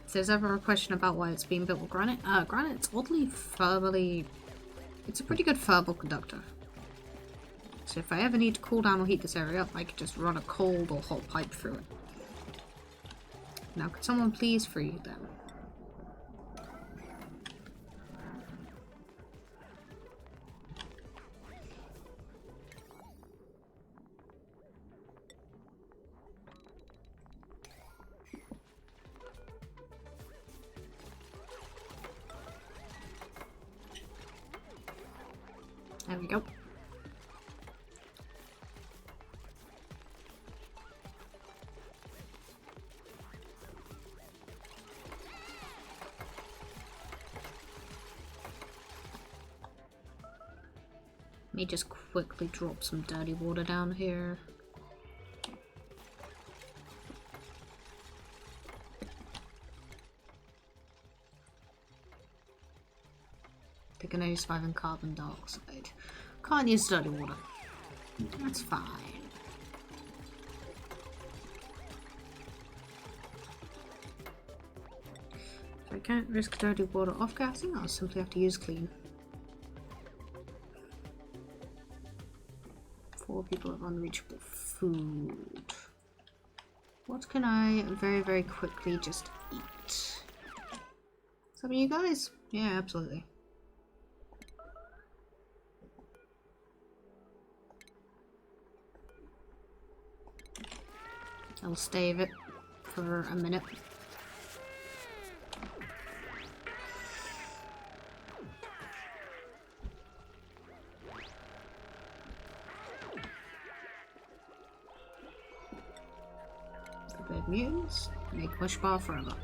If there's ever a question about why it's being built with granite, granite's oddly thermally... It's a pretty good thermal conductor. So if I ever need to cool down or heat this area up, I could just run a cold or hot pipe through it. Now, could someone please free them? There we go. Let me just quickly drop some dirty water down here. They can only survive in carbon dioxide. Can't use dirty water. That's fine. If I can't risk dirty water off gassing, I'll simply have to use clean. 4 people have unreachable food. What can I very, very quickly just eat? Some of you guys? Yeah, absolutely. I'll stave it for a minute. Forbid mutants, make push bar forever.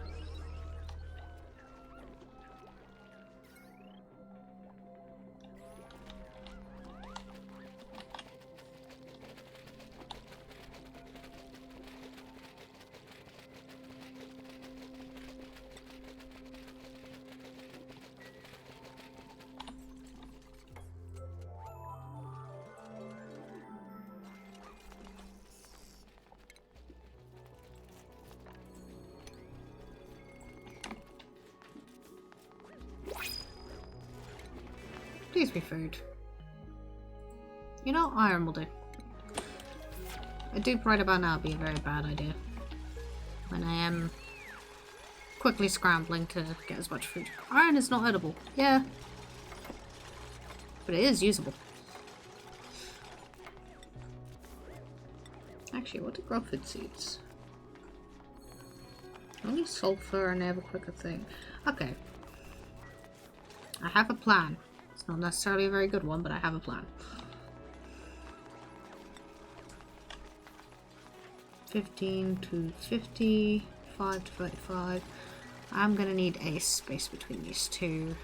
Please be food. You know, iron will do. A dupe right about now would be a very bad idea. When I am quickly scrambling to get as much food. Iron is not edible. Yeah. But it is usable. Actually, what do growth seeds? Only sulfur and they have a quicker thing. Okay. I have a plan. It's not necessarily a very good one, but I have a plan. 15 to 50, 5 to 35. I'm gonna need a space between these two.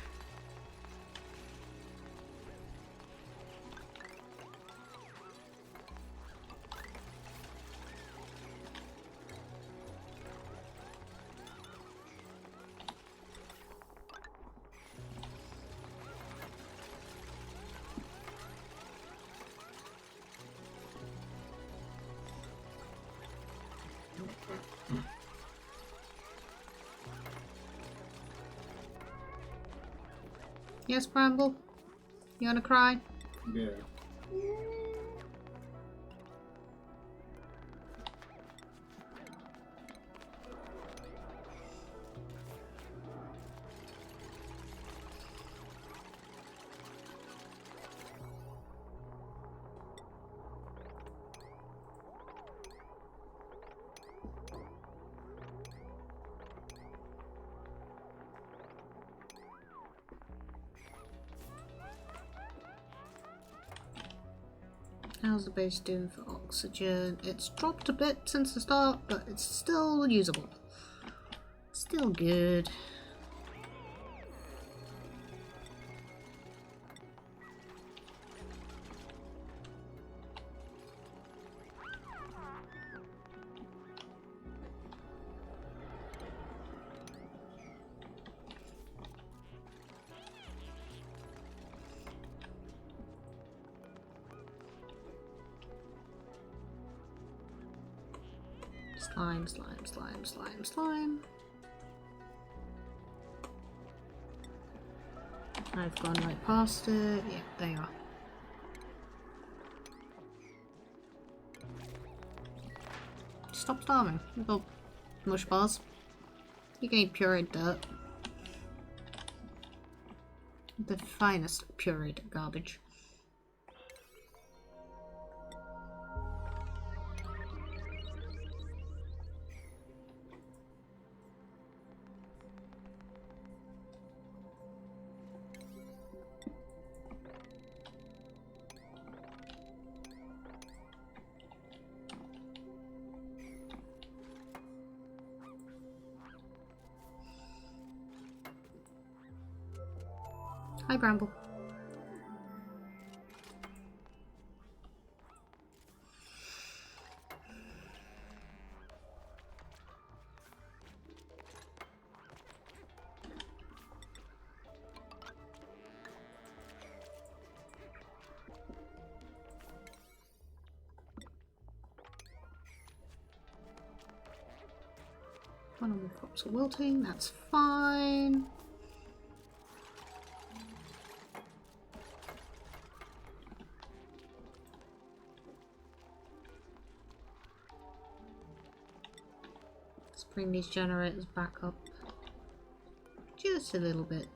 Yes, Bramble? You wanna cry? Yeah. How's the base doing for oxygen? It's dropped a bit since the start, but it's still usable. Still good. Slime, slime, slime, slime, slime. I've gone right past it. Yeah, there you are. Stop starving. You got mush bars. You can eat pureed dirt. The finest pureed garbage. Hi, Bramble. One of the crops are wilting, that's fine. Let's bring these generators back up just a little bit.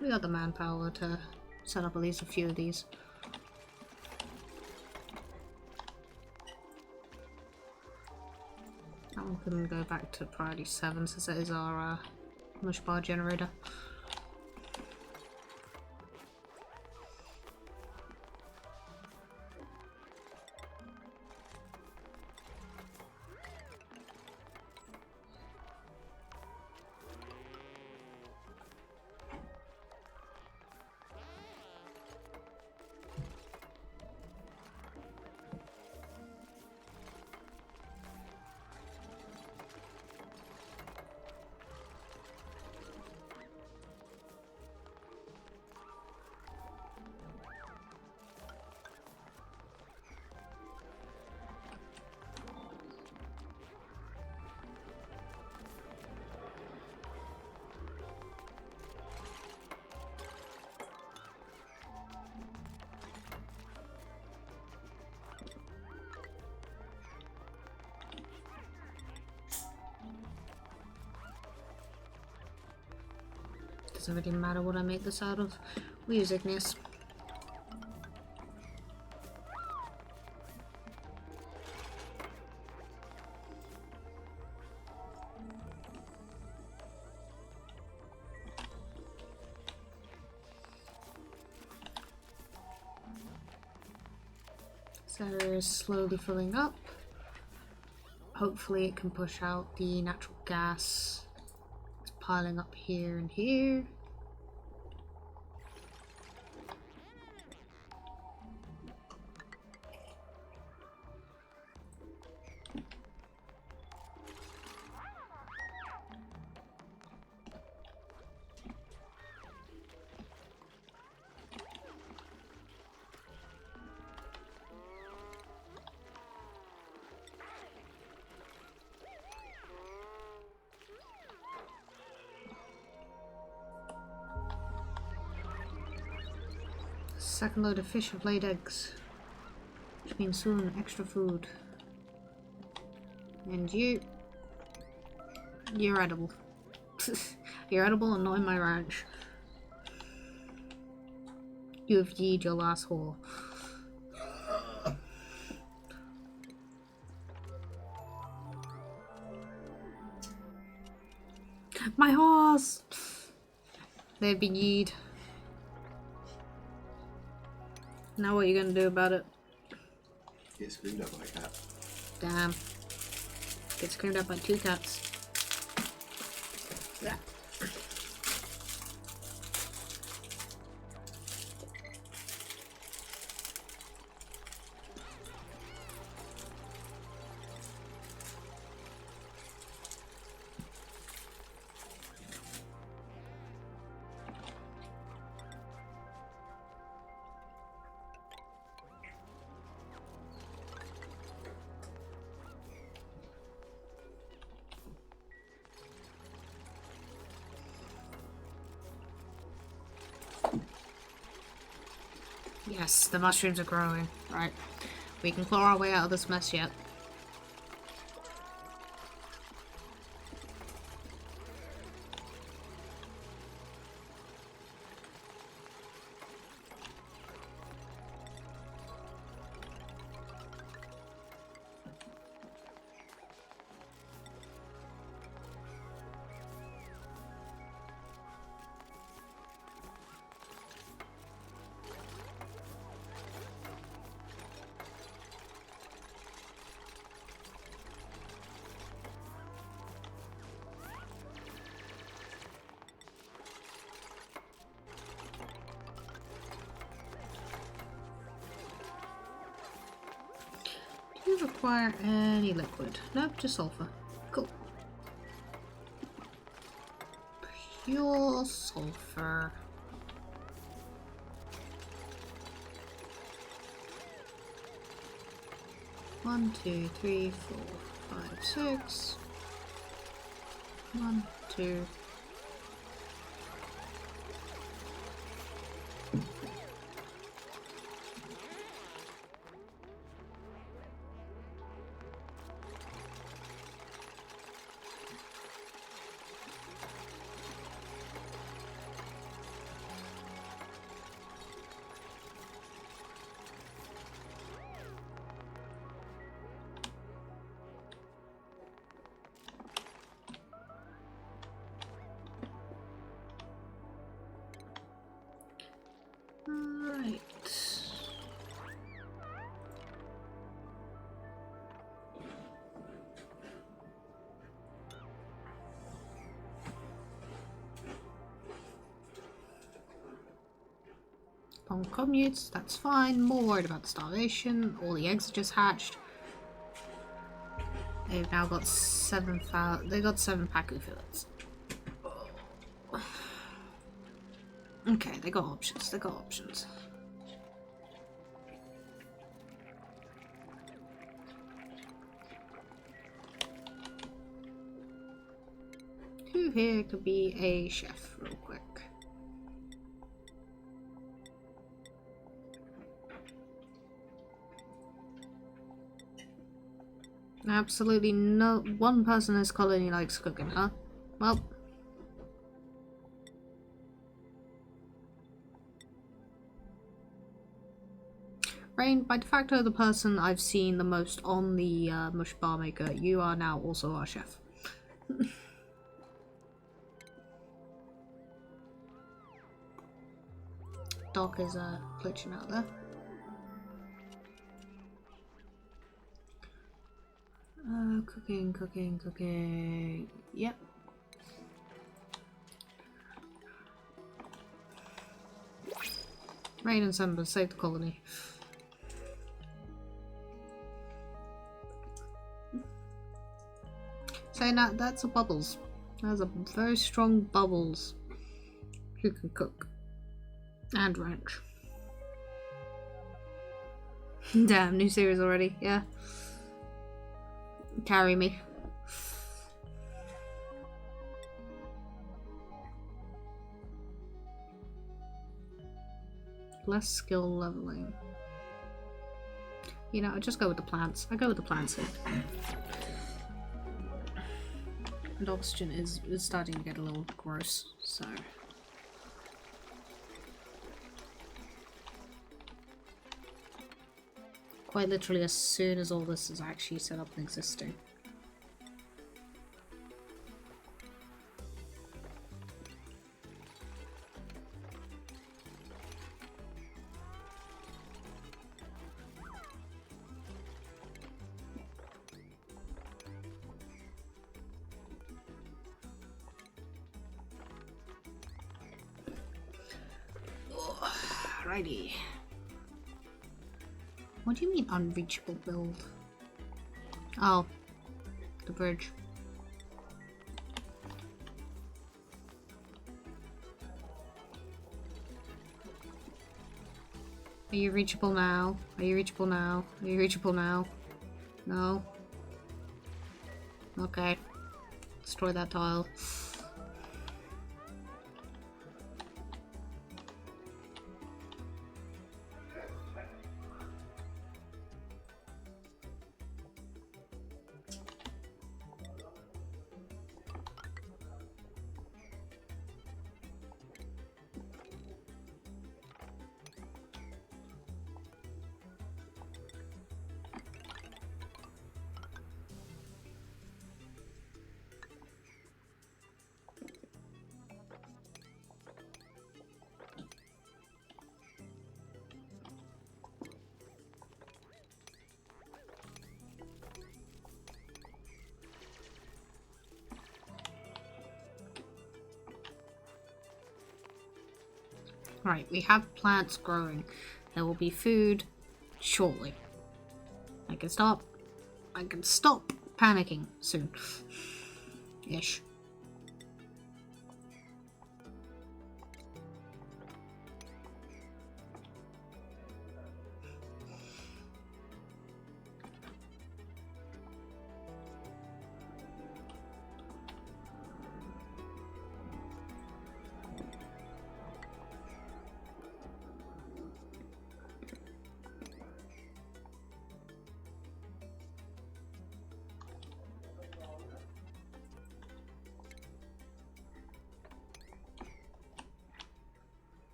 We got the manpower to set up at least a few of these. That one can go back to priority 7 since it is our mush bar generator. Doesn't really matter what I make this out of. We use igneous. So it's slowly filling up. Hopefully it can push out the natural gas. It's piling up here and here. Second load of fish have laid eggs, which means soon extra food. And you're edible. You're edible and not in my ranch. You have yeed your last haul. My horse! They've been yeed. Now what are you gonna do about it? Get screamed at by a cat. Damn. Get screamed at by 2 cats. Yeah. Yes, the mushrooms are growing. Right. We can claw our way out of this mess yet. Do you require any liquid? Nope, just sulfur. Cool. Pure sulfur. One, two, three, 4, 5, 6. 1, 2. Right. Upon commutes, that's fine. More worried about the starvation. All the eggs are just hatched. They've now got 7,000. They got 7 pacu fillets. Okay, they got options. They got options. Who here could be a chef, real quick? Absolutely no one person in this colony likes cooking, huh? Well, Rain, by de facto the person I've seen the most on the mush bar maker, you are now also our chef. Doc is glitching out there. Cooking. Yep. Rain and sunburn, save the colony. Saying that's a bubbles. That's a very strong bubbles. Who can cook. And ranch. Damn, new series already, yeah. Carry me. Less skill leveling. You know, I just go with the plants. I go with the plants here. And oxygen is starting to get a little gross, so... Quite literally as soon as all this is actually set up and existing. Alrighty. What do you mean unreachable build? Oh, the bridge. Are you reachable now? Are you reachable now? Are you reachable now? No? Okay. Destroy that tile. Right, we have plants growing. There will be food shortly. I can stop panicking soon. Ish.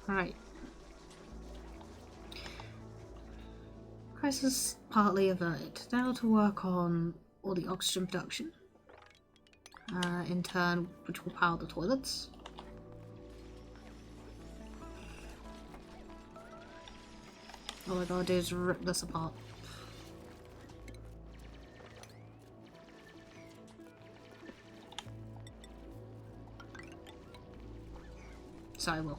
Alright. Crisis partly averted. Now to work on all the oxygen production. In turn, which will power the toilets. All I gotta do is rip this apart. So I will.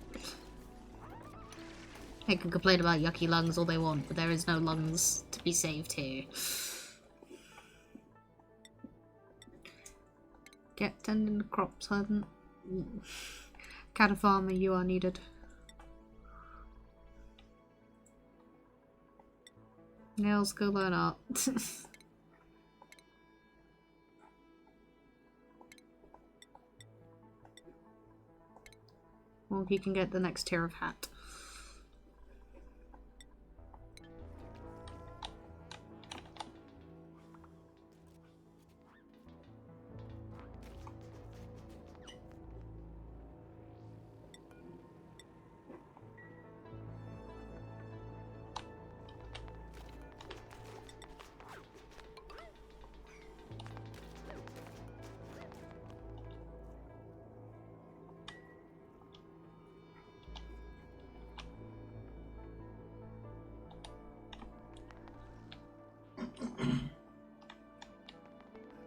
They can complain about yucky lungs all they want, but there is no lungs to be saved here. Get tending the crops, hun. Cat farmer, you are needed. Nails, go learn art. Well, you can get the next tier of hat.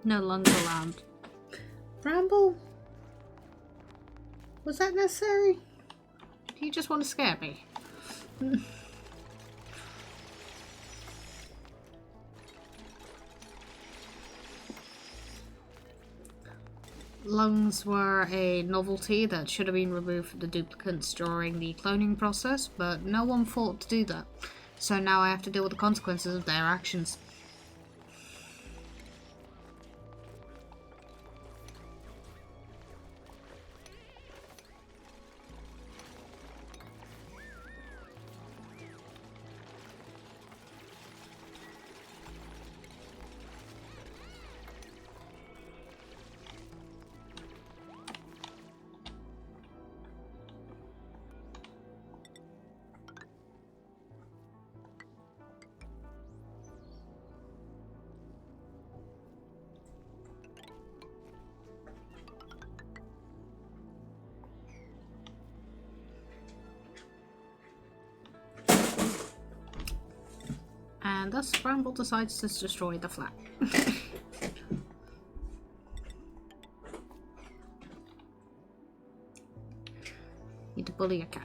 No lungs allowed. Bramble? Was that necessary? Do you just want to scare me? Lungs were a novelty that should have been removed from the duplicates during the cloning process, but no one thought to do that. So now I have to deal with the consequences of their actions. And thus Bramble decides to destroy the flat. Need to bully a cat.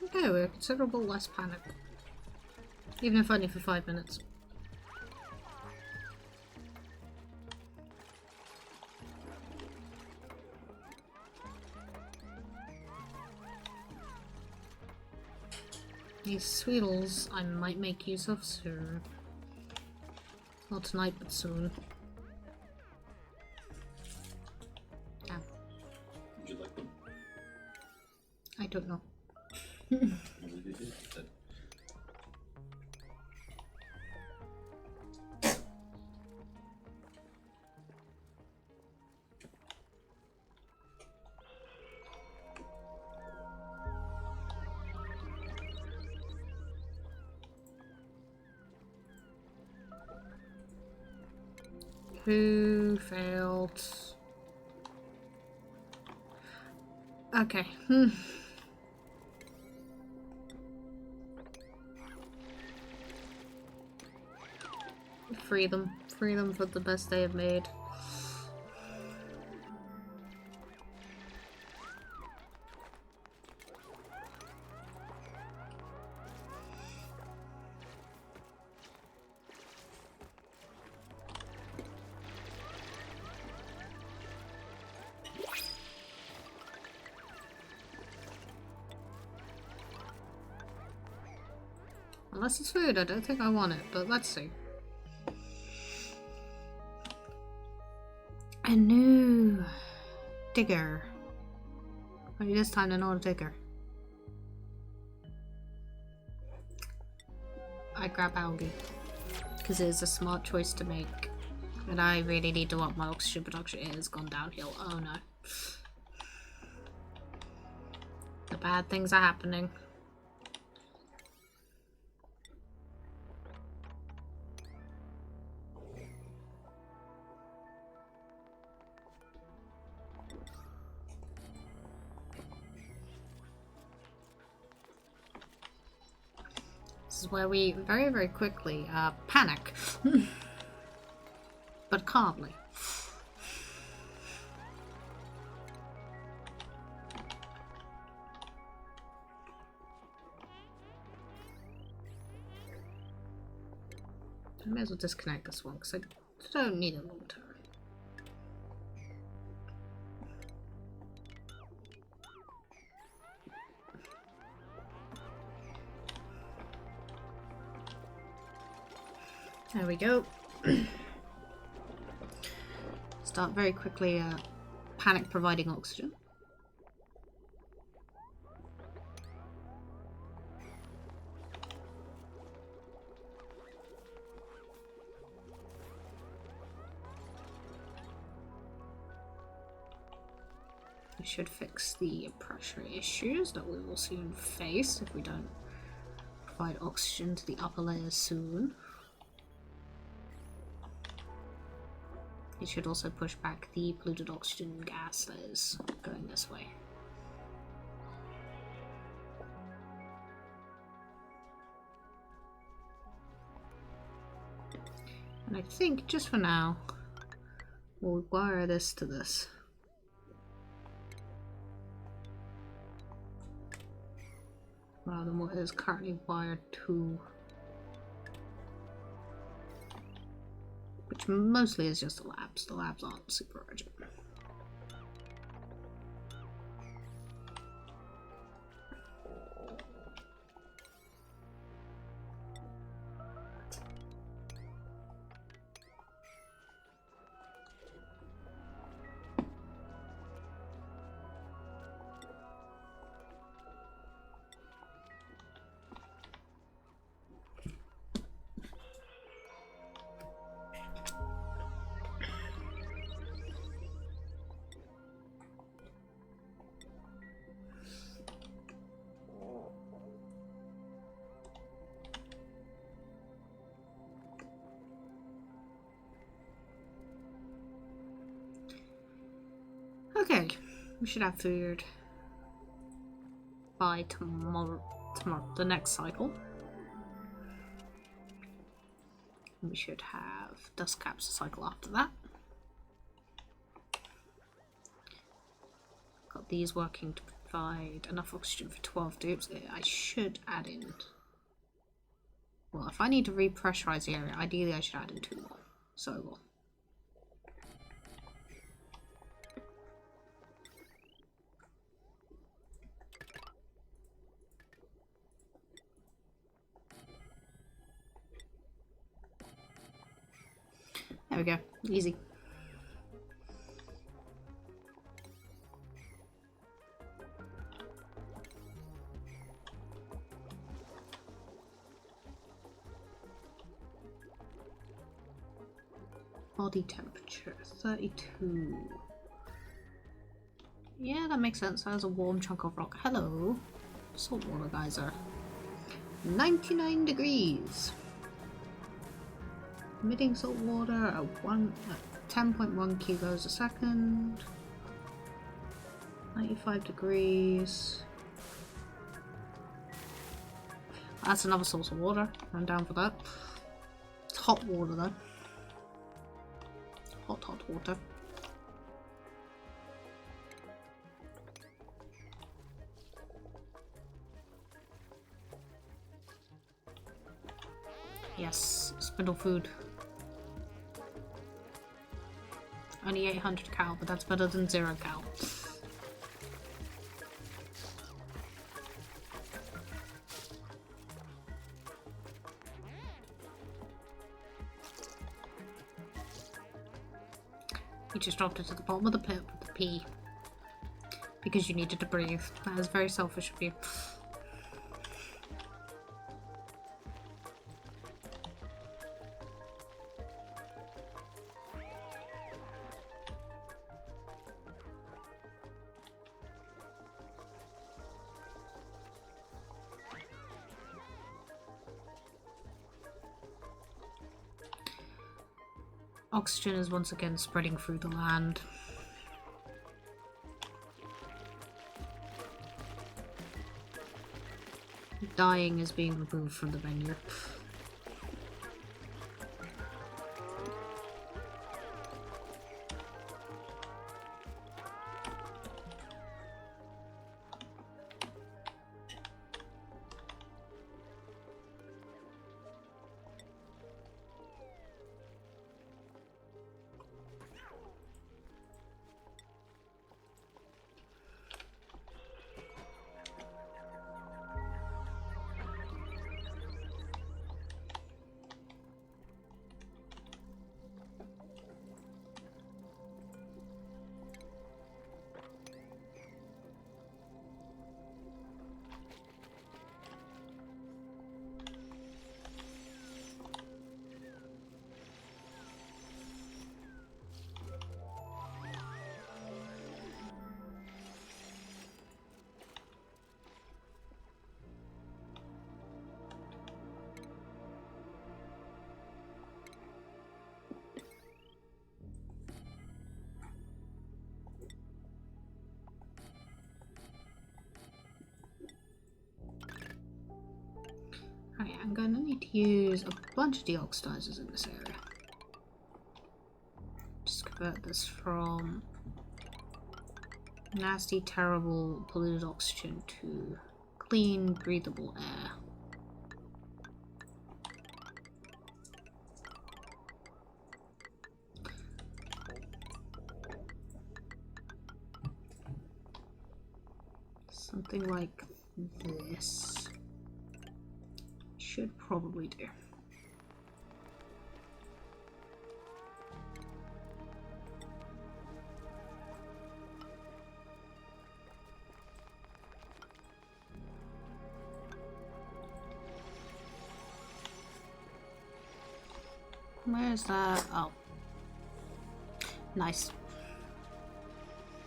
Okay, we're considerable less panic. Even if only for 5 minutes. These sweetles I might make use of soon. Not tonight, but soon. Yeah. Would you like them? I don't know. Maybe they did. But Who failed? Okay. Free them. Free them for the best they have made. Unless it's food, I don't think I want it, but let's see. A new digger. Maybe this time they're not a digger. I grab algae. Because it is a smart choice to make. And I really need to up my oxygen production. It has gone downhill. Oh no. The bad things are happening. This is where we very, very quickly panic. But calmly. I may as well disconnect this one because I don't need it long term. There we go. Start very quickly panic providing oxygen. We should fix the pressure issues that we will soon face if we don't provide oxygen to the upper layers soon. It should also push back the polluted oxygen gas that is going this way. And I think, just for now, we'll wire this to this. Rather than what is currently wired to. Which mostly is just the labs. The labs aren't super urgent. Okay, we should have food by tomorrow, the next cycle. We should have dust caps to cycle after that. Got these working provide enough oxygen for 12 dupes. I should add in... Well, if I need to repressurize the area, ideally I should add in 2 more. So well. There we go. Easy. Body temperature 32. Yeah, that makes sense. That was a warm chunk of rock. Hello. Saltwater geyser. 99 degrees. Emitting salt water at 10.1 kilos a second. 95 degrees. That's another source of water. I'm down for that. It's hot water though. Hot water. Yes, spindle food. Only 800 cal, but that's better than 0 cal. You just dropped it to the bottom of the pit with the pee. Because you needed to breathe. That is very selfish of you. Oxygen is once again spreading through the land. Dying is being removed from the menu. Right, I'm going to need to use a bunch of deoxidizers in this area. Just convert this from nasty, terrible, polluted oxygen to clean, breathable air. Something like this. Should probably do. Where's that? Oh. Nice.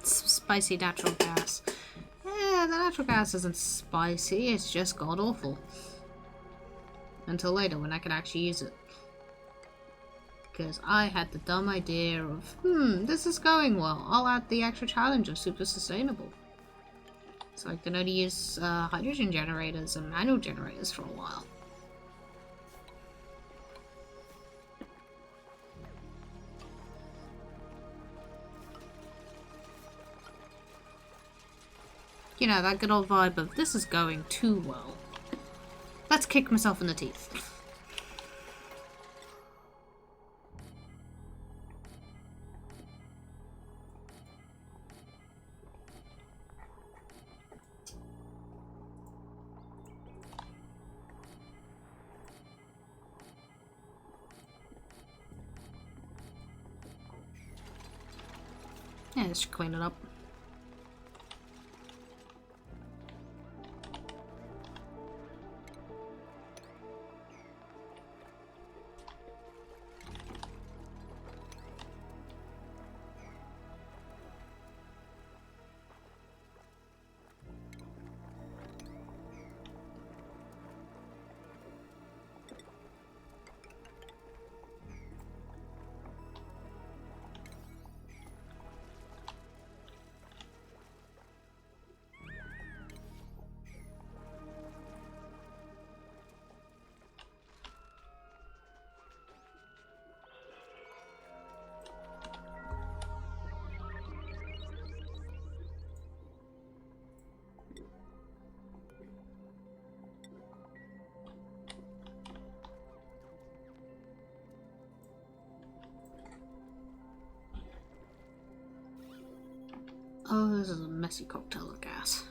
Spicy natural gas. Yeah, the natural gas isn't spicy, it's just god awful. Until later when I can actually use it. Because I had the dumb idea of, this is going well. I'll add the extra challenge of super sustainable. So I can only use hydrogen generators and manual generators for a while. You know, that good old vibe of this is going too well. Let's kick myself in the teeth. Yeah, let's just clean it up. Oh, this is a messy cocktail of gas.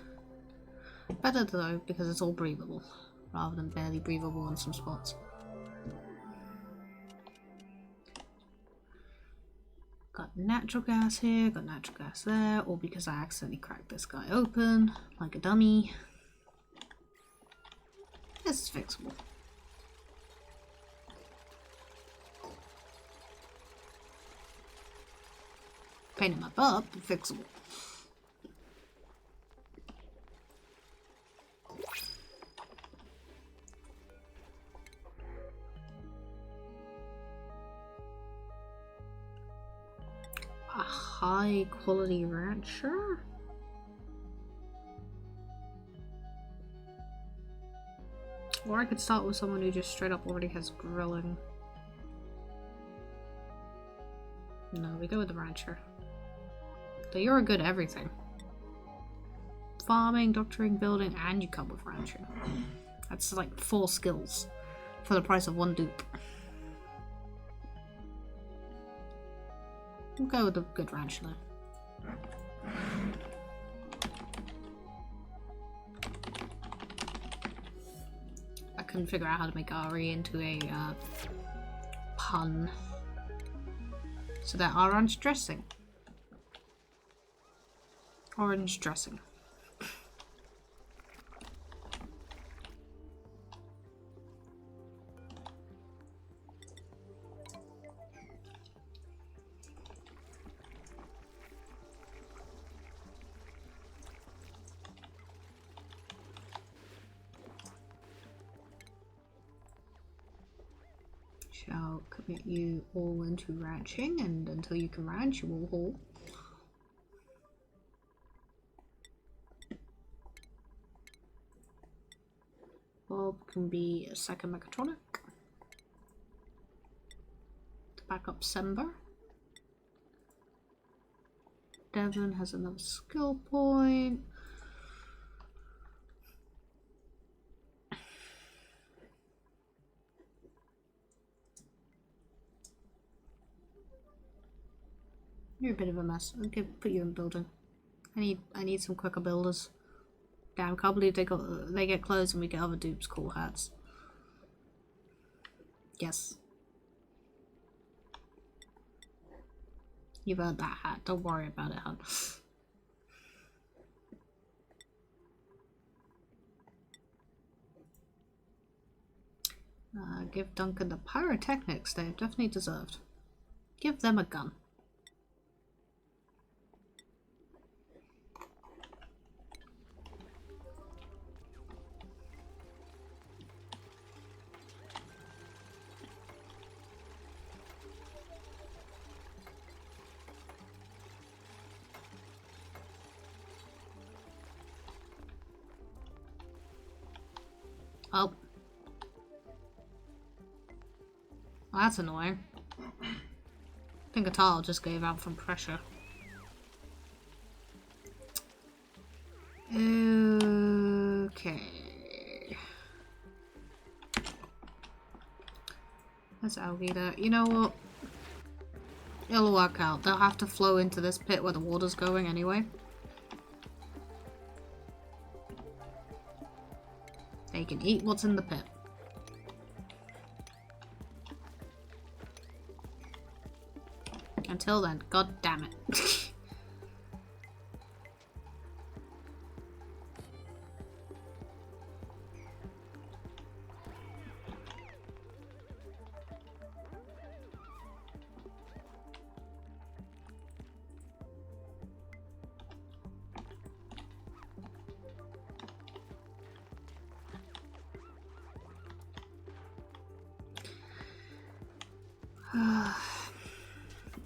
Better though, because it's all breathable, rather than barely breathable in some spots. Got natural gas here, got natural gas there, all because I accidentally cracked this guy open, like a dummy. This is fixable. Pain in my butt, but fixable. A high quality rancher? Or I could start with someone who just straight up already has grilling. No, we go with the rancher. So you're good at everything. Farming, doctoring, building, and you come with ranching. That's like 4 skills for the price of 1 dupe. We'll go with the good rancher though. I couldn't figure out how to make RE into a pun. So they're orange dressing. Orange dressing. Shall commit you all into ranching, and until you can ranch, you will haul. Bob can be a second mechatronic to back up Sember. Devon has another skill point. You're a bit of a mess. I'll put you in building. I need some quicker builders. Damn, can't believe they get closed and we get other dupes cool hats. Yes. You've earned that hat. Don't worry about it, hun. Give Duncan the pyrotechnics they've definitely deserved. Give them a gun. Oh. Well, that's annoying. I think a tile just gave out from pressure. Okay. There's algae there. You know what? It'll work out. They'll have to flow into this pit where the water's going anyway. They can eat what's in the pit. Until then, god damn it.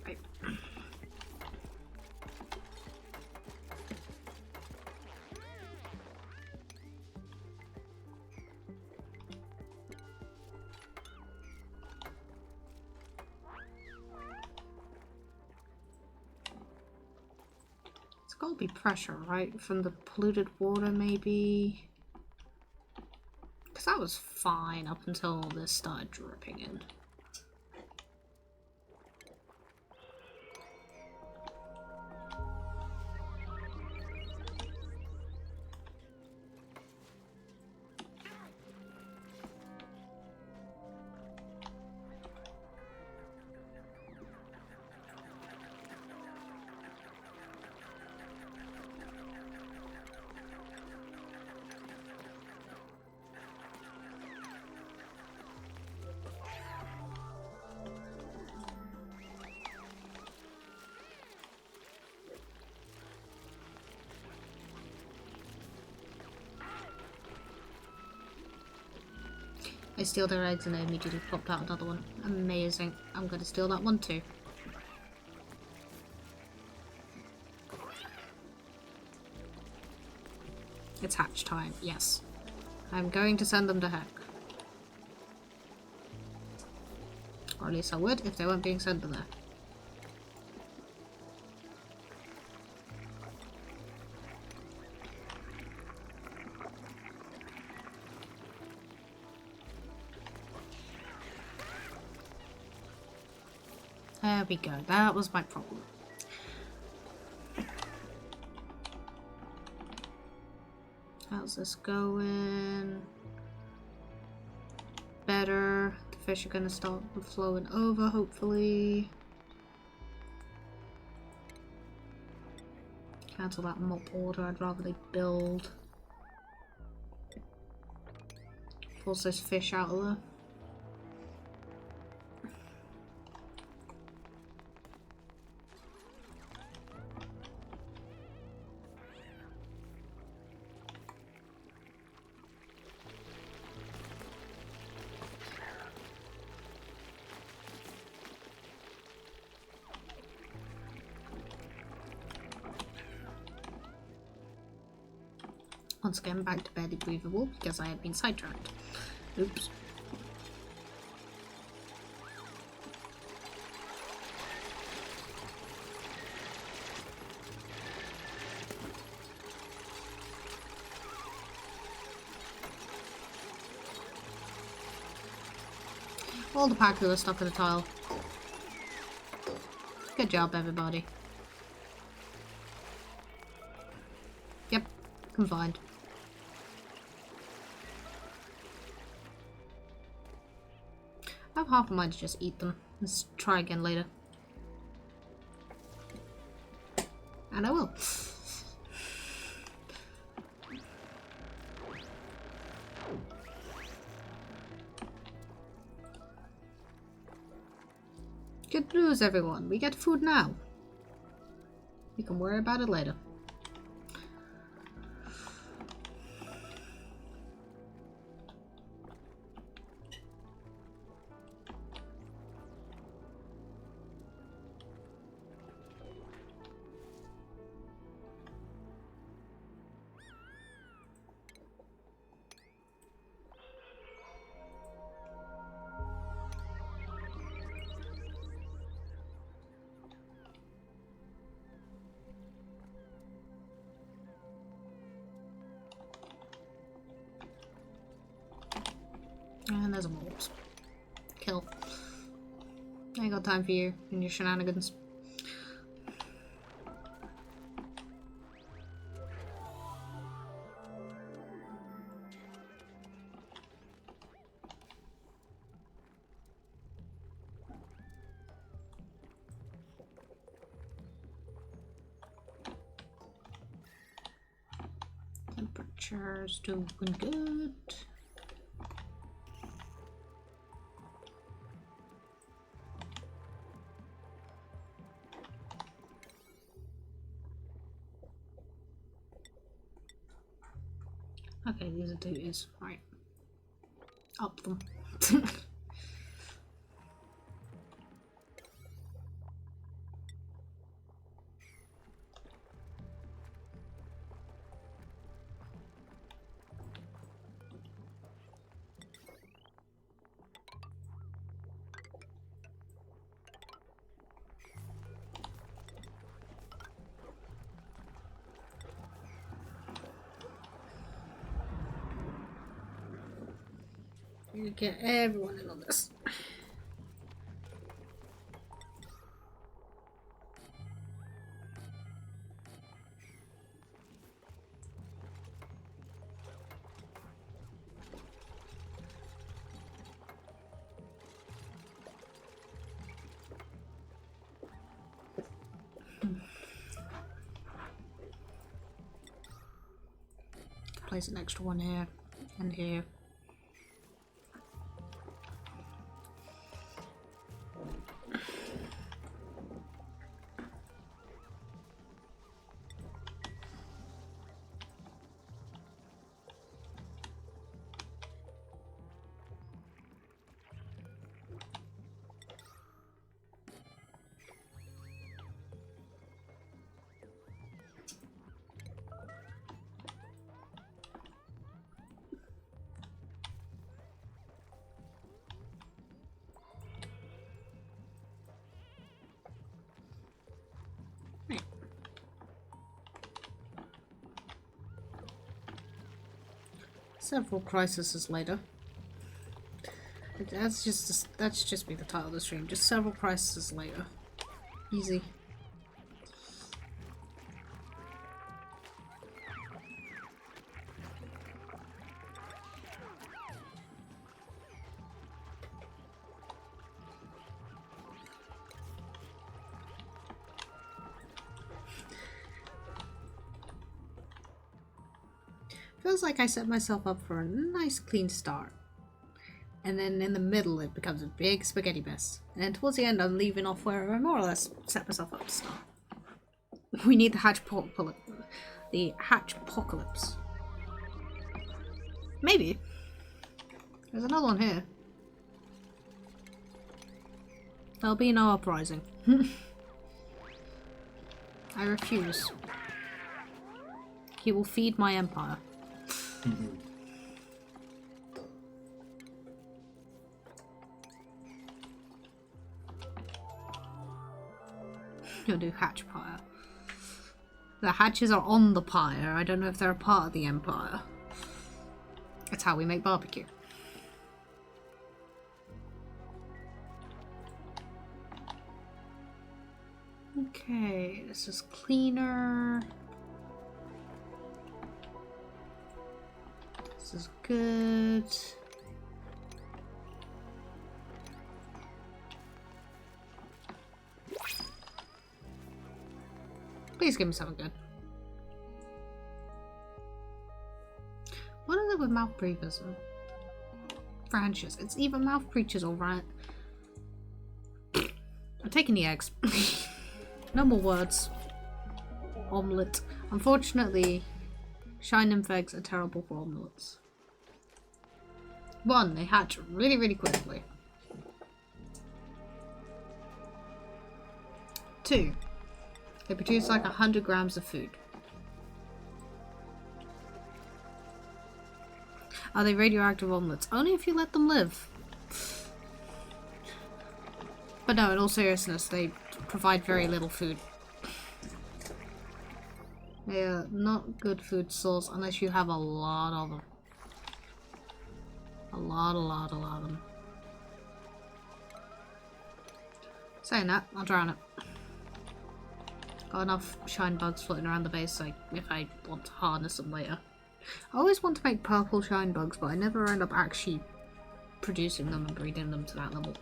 Right. It's gotta be pressure, right? From the polluted water, maybe? Because that was fine up until all this started dripping in. I steal their eggs and they immediately popped out another one. Amazing. I'm gonna steal that one too. It's hatch time, yes. I'm going to send them to heck. Or at least I would if they weren't being sent to there. There we go. That was my problem. How's this going? Better. The fish are gonna start flowing over, hopefully. Cancel that mop order. I'd rather they build. Force those fish out of there. Once again, back to barely breathable because I have been sidetracked. Oops. All the pack are stuck in the tile. Good job, everybody. Yep, confined. I have half a mind to just eat them. Let's try again later. And I will. Good news, everyone. We get food now. We can worry about it later. And there's a wasp. Kill. I ain't got time for you and your shenanigans. Temperature's doing good. Okay, these are duties. Right. Up them. You get everyone in on this. Place an extra one here and here. Several crises later. That's just be the title of the stream. Just several crises later. Easy. Feels like I set myself up for a nice clean start. And then in the middle it becomes a big spaghetti mess. And then towards the end I'm leaving off where I more or less set myself up to start. We need the hatch-pocalypse. Maybe. There's another one here. There'll be no uprising. I refuse. He will feed my empire. You'll do hatch pyre. The hatches are on the pyre. I don't know if they're a part of the empire. It's how we make barbecue. Okay, this is cleaner. This is good. Please give me something good. What is it with mouth breathers and branches? It's either mouth breaches or rant. I'm taking the eggs. No more words. Omelette. Unfortunately, shine nymph eggs are terrible for omelettes. One, they hatch really, really quickly. Two, they produce like 100 grams of food. Are they radioactive omelettes? Only if you let them live. But no, in all seriousness, they provide very little food. They are not good food source unless you have a lot of them. A lot of them. Saying that, I'll drown it. Got enough shine bugs floating around the base, like, if I want to harness them later. I always want to make purple shine bugs, but I never end up actually producing them and breeding them to that level.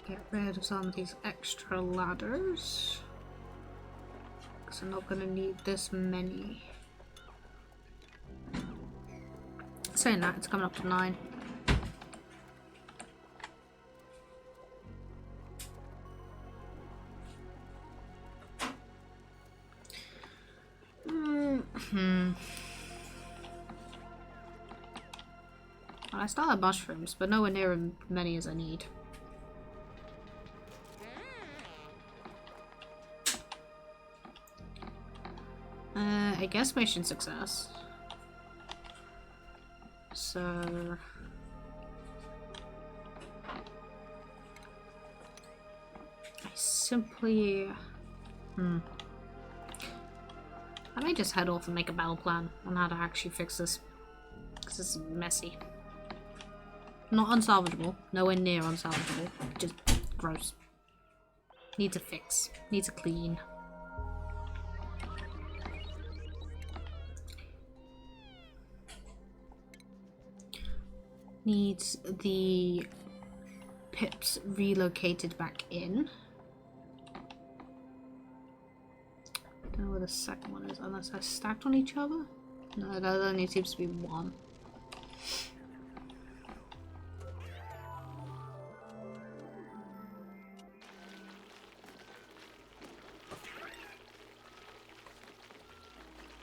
Get rid of some of these extra ladders, because I'm not going to need this many. Saying that, it's coming up to 9. Well, I still have mushrooms, but nowhere near as many as I need. I guess mission success. So I simply I may just head off and make a battle plan on how to actually fix this, because this is messy. Not unsalvageable, nowhere near unsalvageable, just gross. Needs a fix, needs a clean. Needs the pips relocated back in. I don't know where the second one is, unless they're stacked on each other? No, that only seems to be one.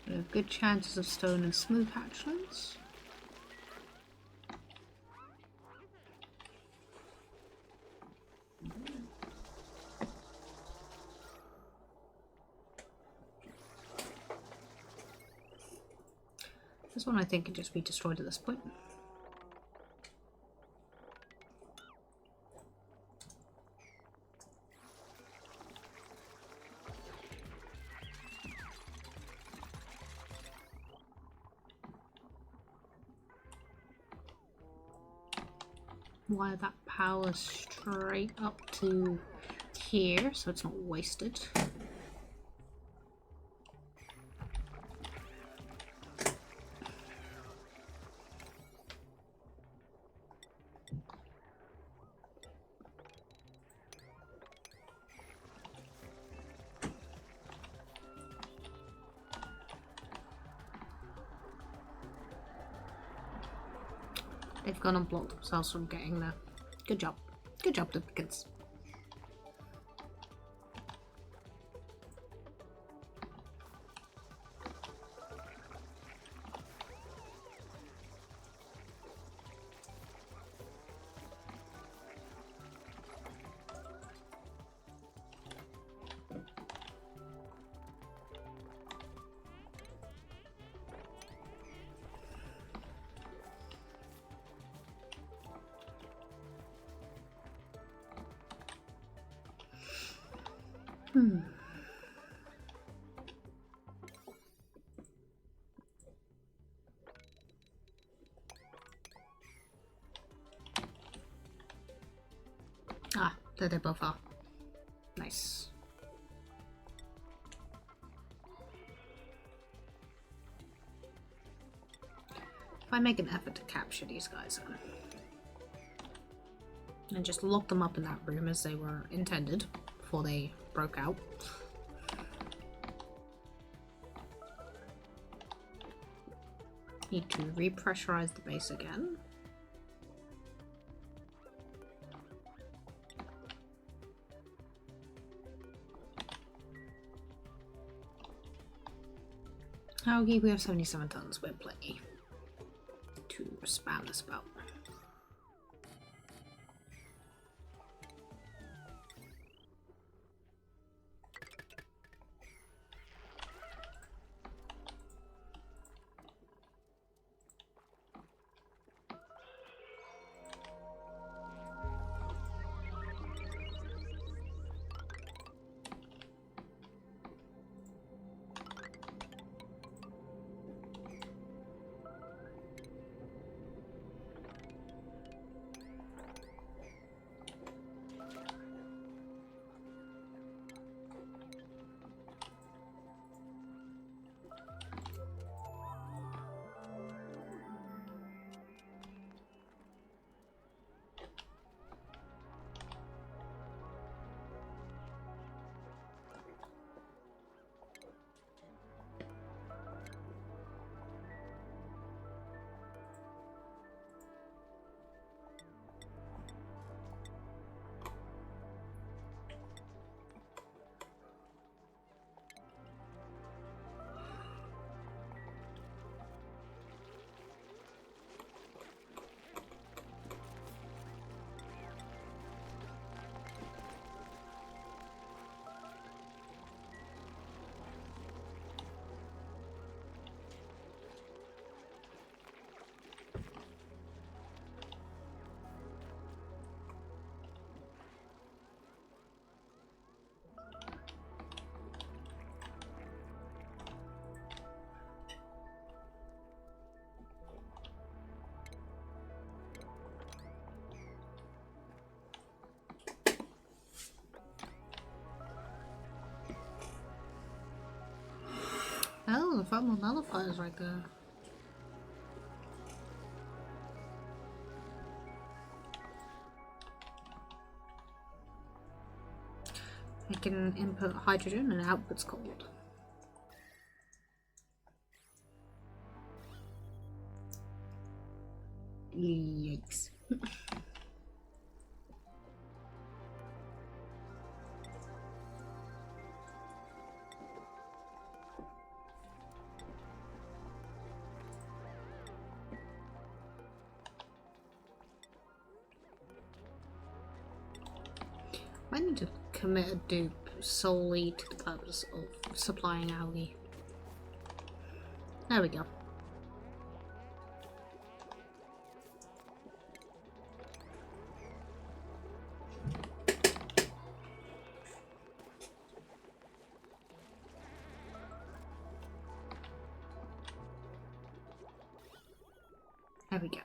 We have good chances of stone and smooth hatchlings. This one I think can just be destroyed at this point. Wire that power straight up to here so it's not wasted. They've gone and blocked themselves from getting there. Good job. Good job, duplicates. Ah, there they both are. Nice. If I make an effort to capture these guys and just lock them up in that room as they were intended before they broke out. Need to repressurize the base again. Okay, we have 77 tons, we're plenty to spam this about. thermal nullifiers right there. I can input hydrogen and output's cold. Yikes. I need to commit a dupe solely to the purpose of supplying algae. There we go. There we go.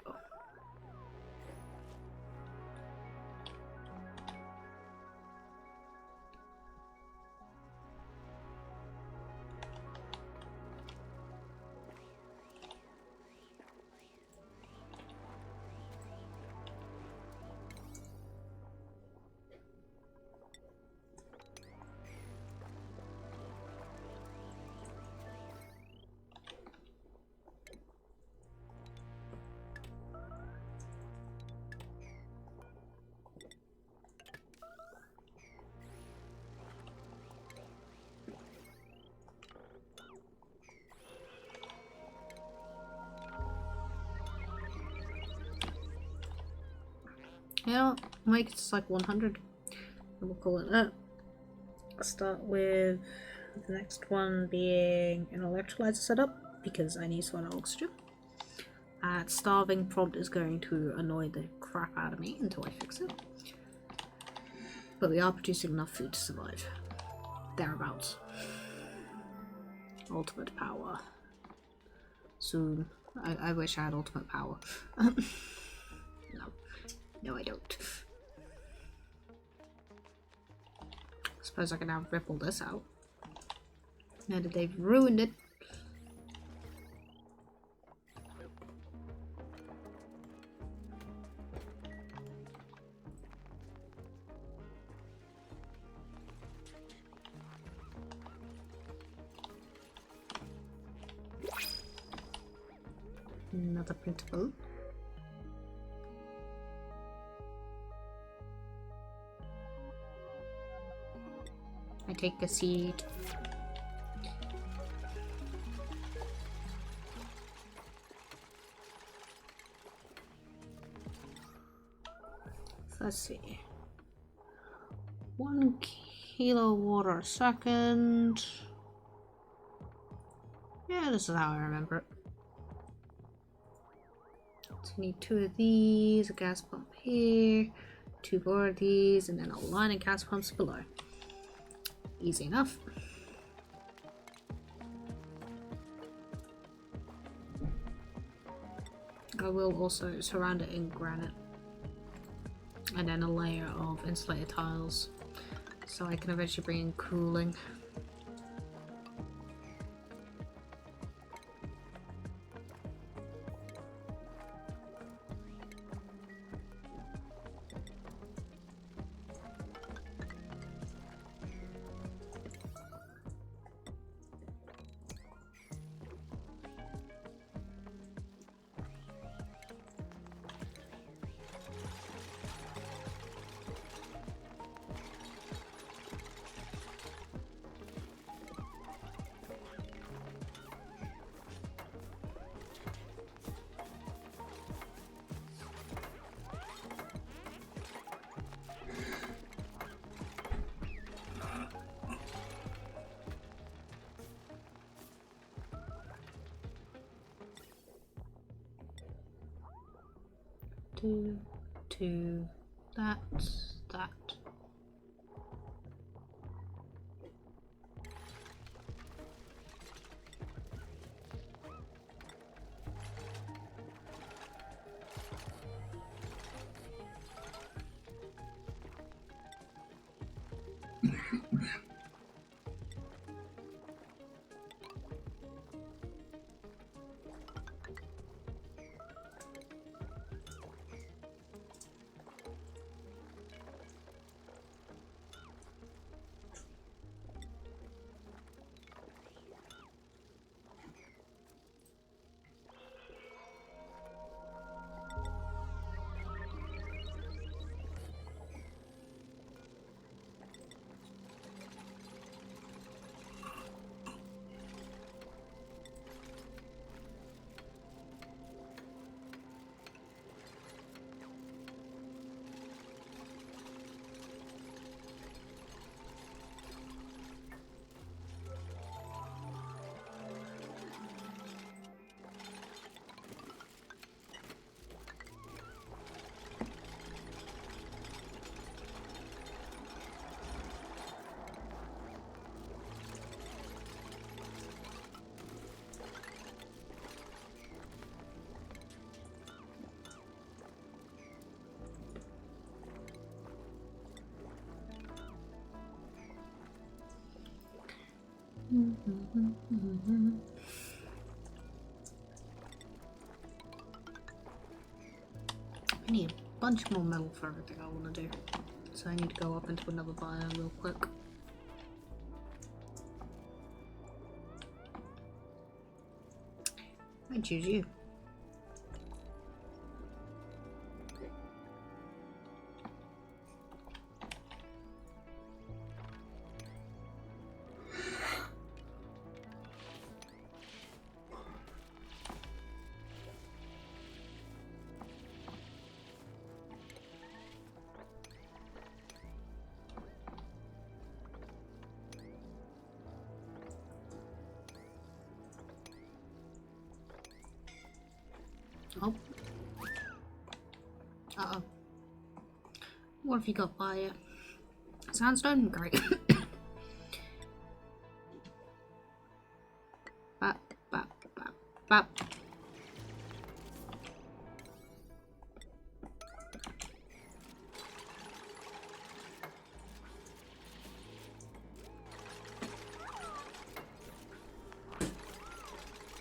Yeah, make it just like 100 and we'll call it that. I'll start with the next one being an electrolyzer setup because I need some oxygen. Starving prompt is going to annoy the crap out of me until I fix it. But we are producing enough food to survive. Thereabouts. Ultimate power. Soon. I wish I had ultimate power. No, I don't. Suppose I can now ripple this out. Now that they've ruined it. Another printable. I take a seed. Let's see. 1 kilo water a second. Yeah, this is how I remember it. So we need 2 of these, a gas pump here, 2 more of these, and then a line of gas pumps below. Easy enough. I will also surround it in granite and then a layer of insulated tiles so I can eventually bring in cooling. To that. I need a bunch more metal for everything I want to do. So I need to go up into another biome real quick. I choose you. Oh. Uh-oh. What have you got by it? Sandstone? Great. Bap, bap, bap, bap.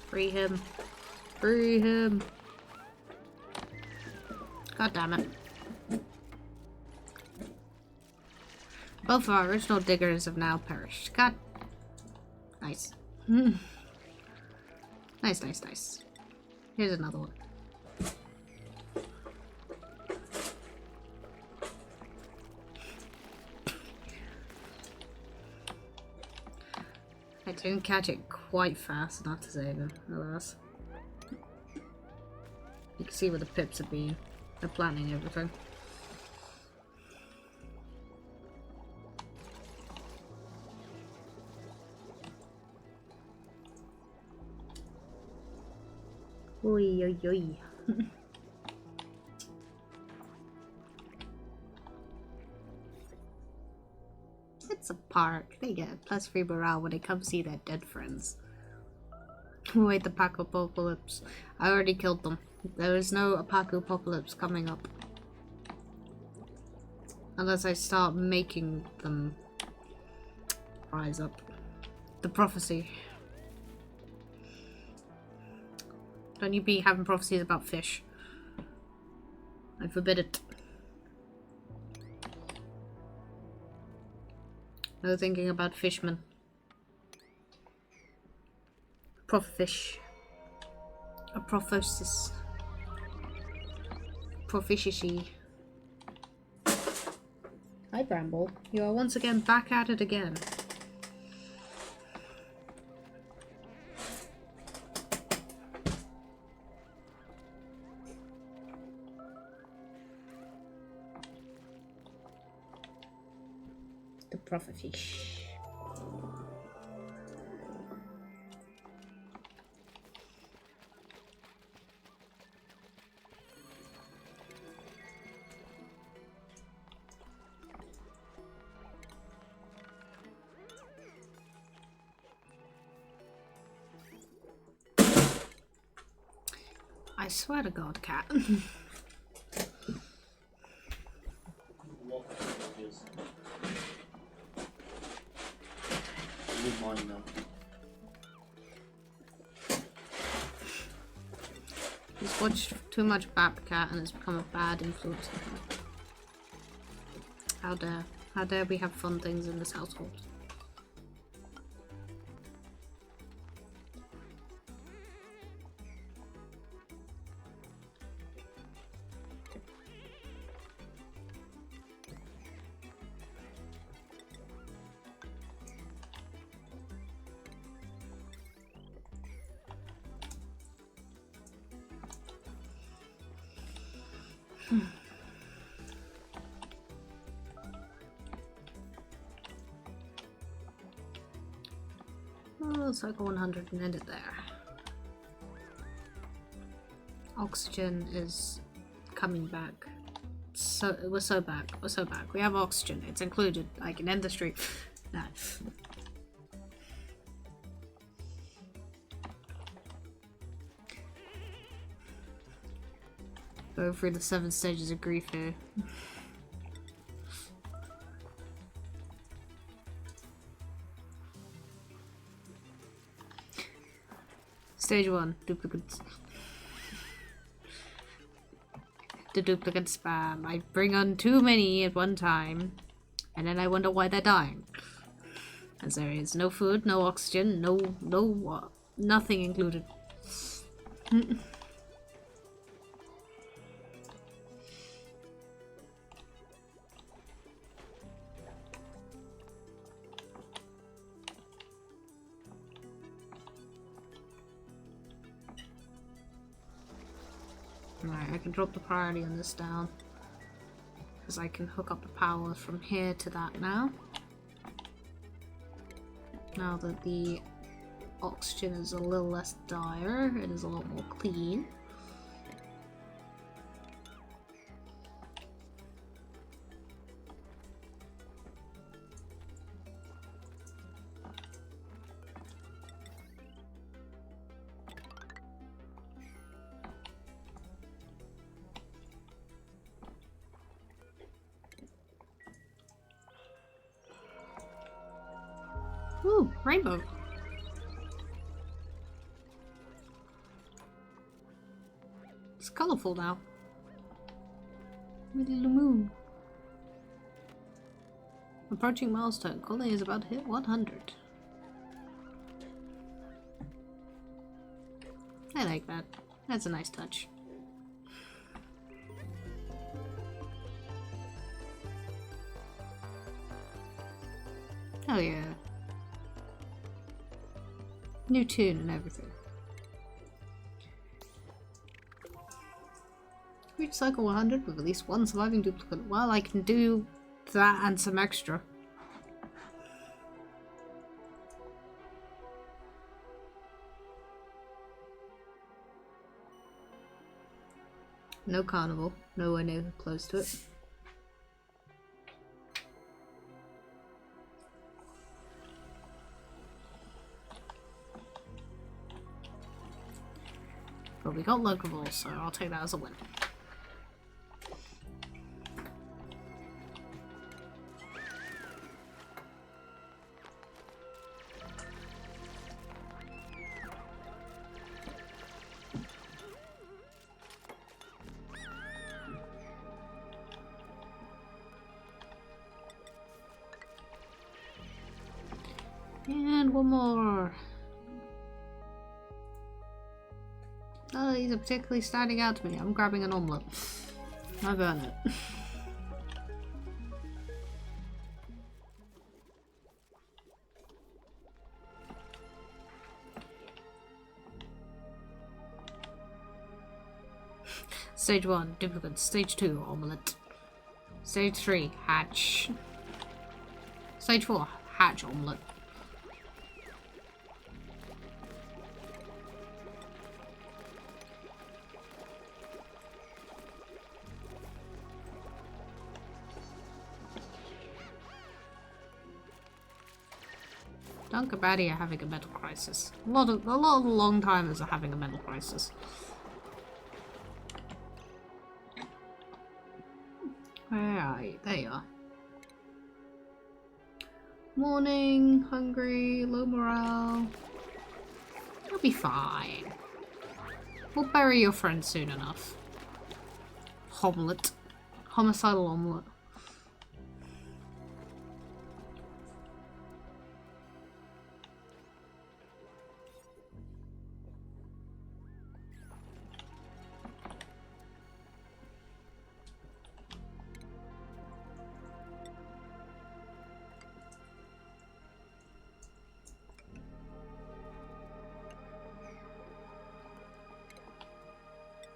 Free him. Free him. God damn it. Both of our original diggers have now perished. God. Nice. Nice, nice, nice. Here's another one. I didn't catch it quite fast enough to save him, alas. You can see where the pips have been. They're planting everything. Oi, oi, oi. It's a park. They get a +3 morale when they come see their dead friends. Wait, the pack apocalypse. I already killed them. There is no apocalypse coming up. Unless I start making them rise up. The prophecy. Don't you be having prophecies about fish. I forbid it. No thinking about fishmen. Profish. A prophosis. Proficiency. Hi, Bramble. You are once again back at it again. The prophetfish. I swear to God, cat. Mine now. He's watched too much Babcat and has become a bad influence on him. How dare. How dare we have fun things in this household. Well, cycle 100 and end it there. Oxygen is coming back. So we're so back. We're so back. We have oxygen. It's included. I can end the stream. No. Go through the 7 stages of grief here. Stage 1, duplicates. The duplicate spam. I bring on too many at one time, and then I wonder why they're dying. As there is no food, no oxygen, nothing included. Right, I can drop the priority on this down. Because I can hook up the power from here to that now. Now that the oxygen is a little less dire, it is a lot more clean. Ooh, rainbow. It's colourful now. With the moon. Approaching milestone. Colony is about to hit 100. I like that. That's a nice touch. Oh yeah. New tune and everything. Reach cycle 100 with at least one surviving duplicate. Well, I can do that and some extra. No carnival. Nowhere near close to it. But we got Locables, so I'll take that as a win. And one more. Oh, these are particularly standing out to me. I'm grabbing an omelette. I've earned it. Stage 1, duplicate. Stage 2, omelette. Stage 3, hatch. Stage 4, hatch omelette. Dunkabaddy are having a mental crisis. A lot of long timers are having a mental crisis. Where are you? There you are. Morning, hungry, low morale. You'll be fine. We'll bury your friend soon enough. Omelette. Homicidal omelette.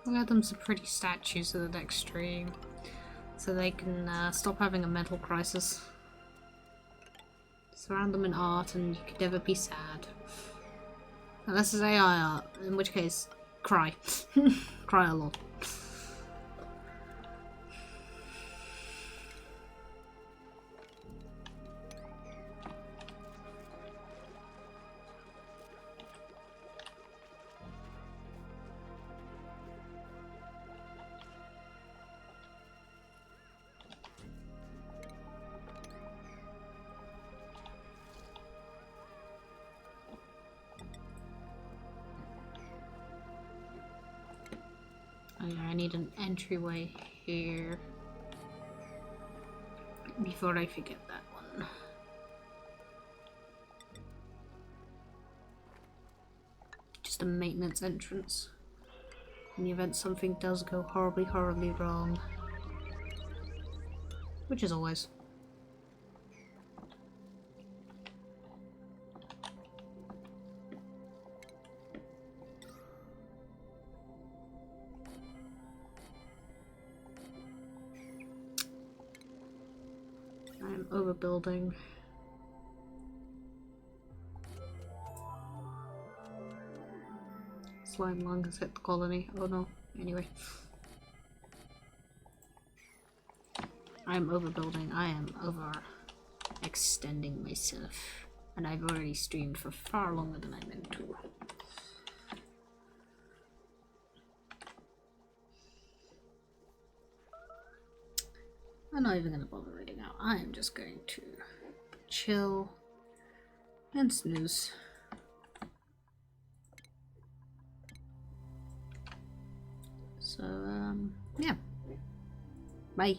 We'll get them some pretty statues at the next stream, so they can stop having a mental crisis. Surround them in art and you can never be sad. Unless it's AI art, in which case, cry. Cry a lot. need an entryway here. Before I forget that one. Just a maintenance entrance. In the event something does go horribly, horribly wrong. Which is always. I'm overbuilding. Slime lung has hit the colony. Oh no. Anyway. I am overbuilding. I am overextending myself. And I've already streamed for far longer than I meant to. I'm not even going to bother reading out. I am just going to chill and snooze. So, yeah. Bye.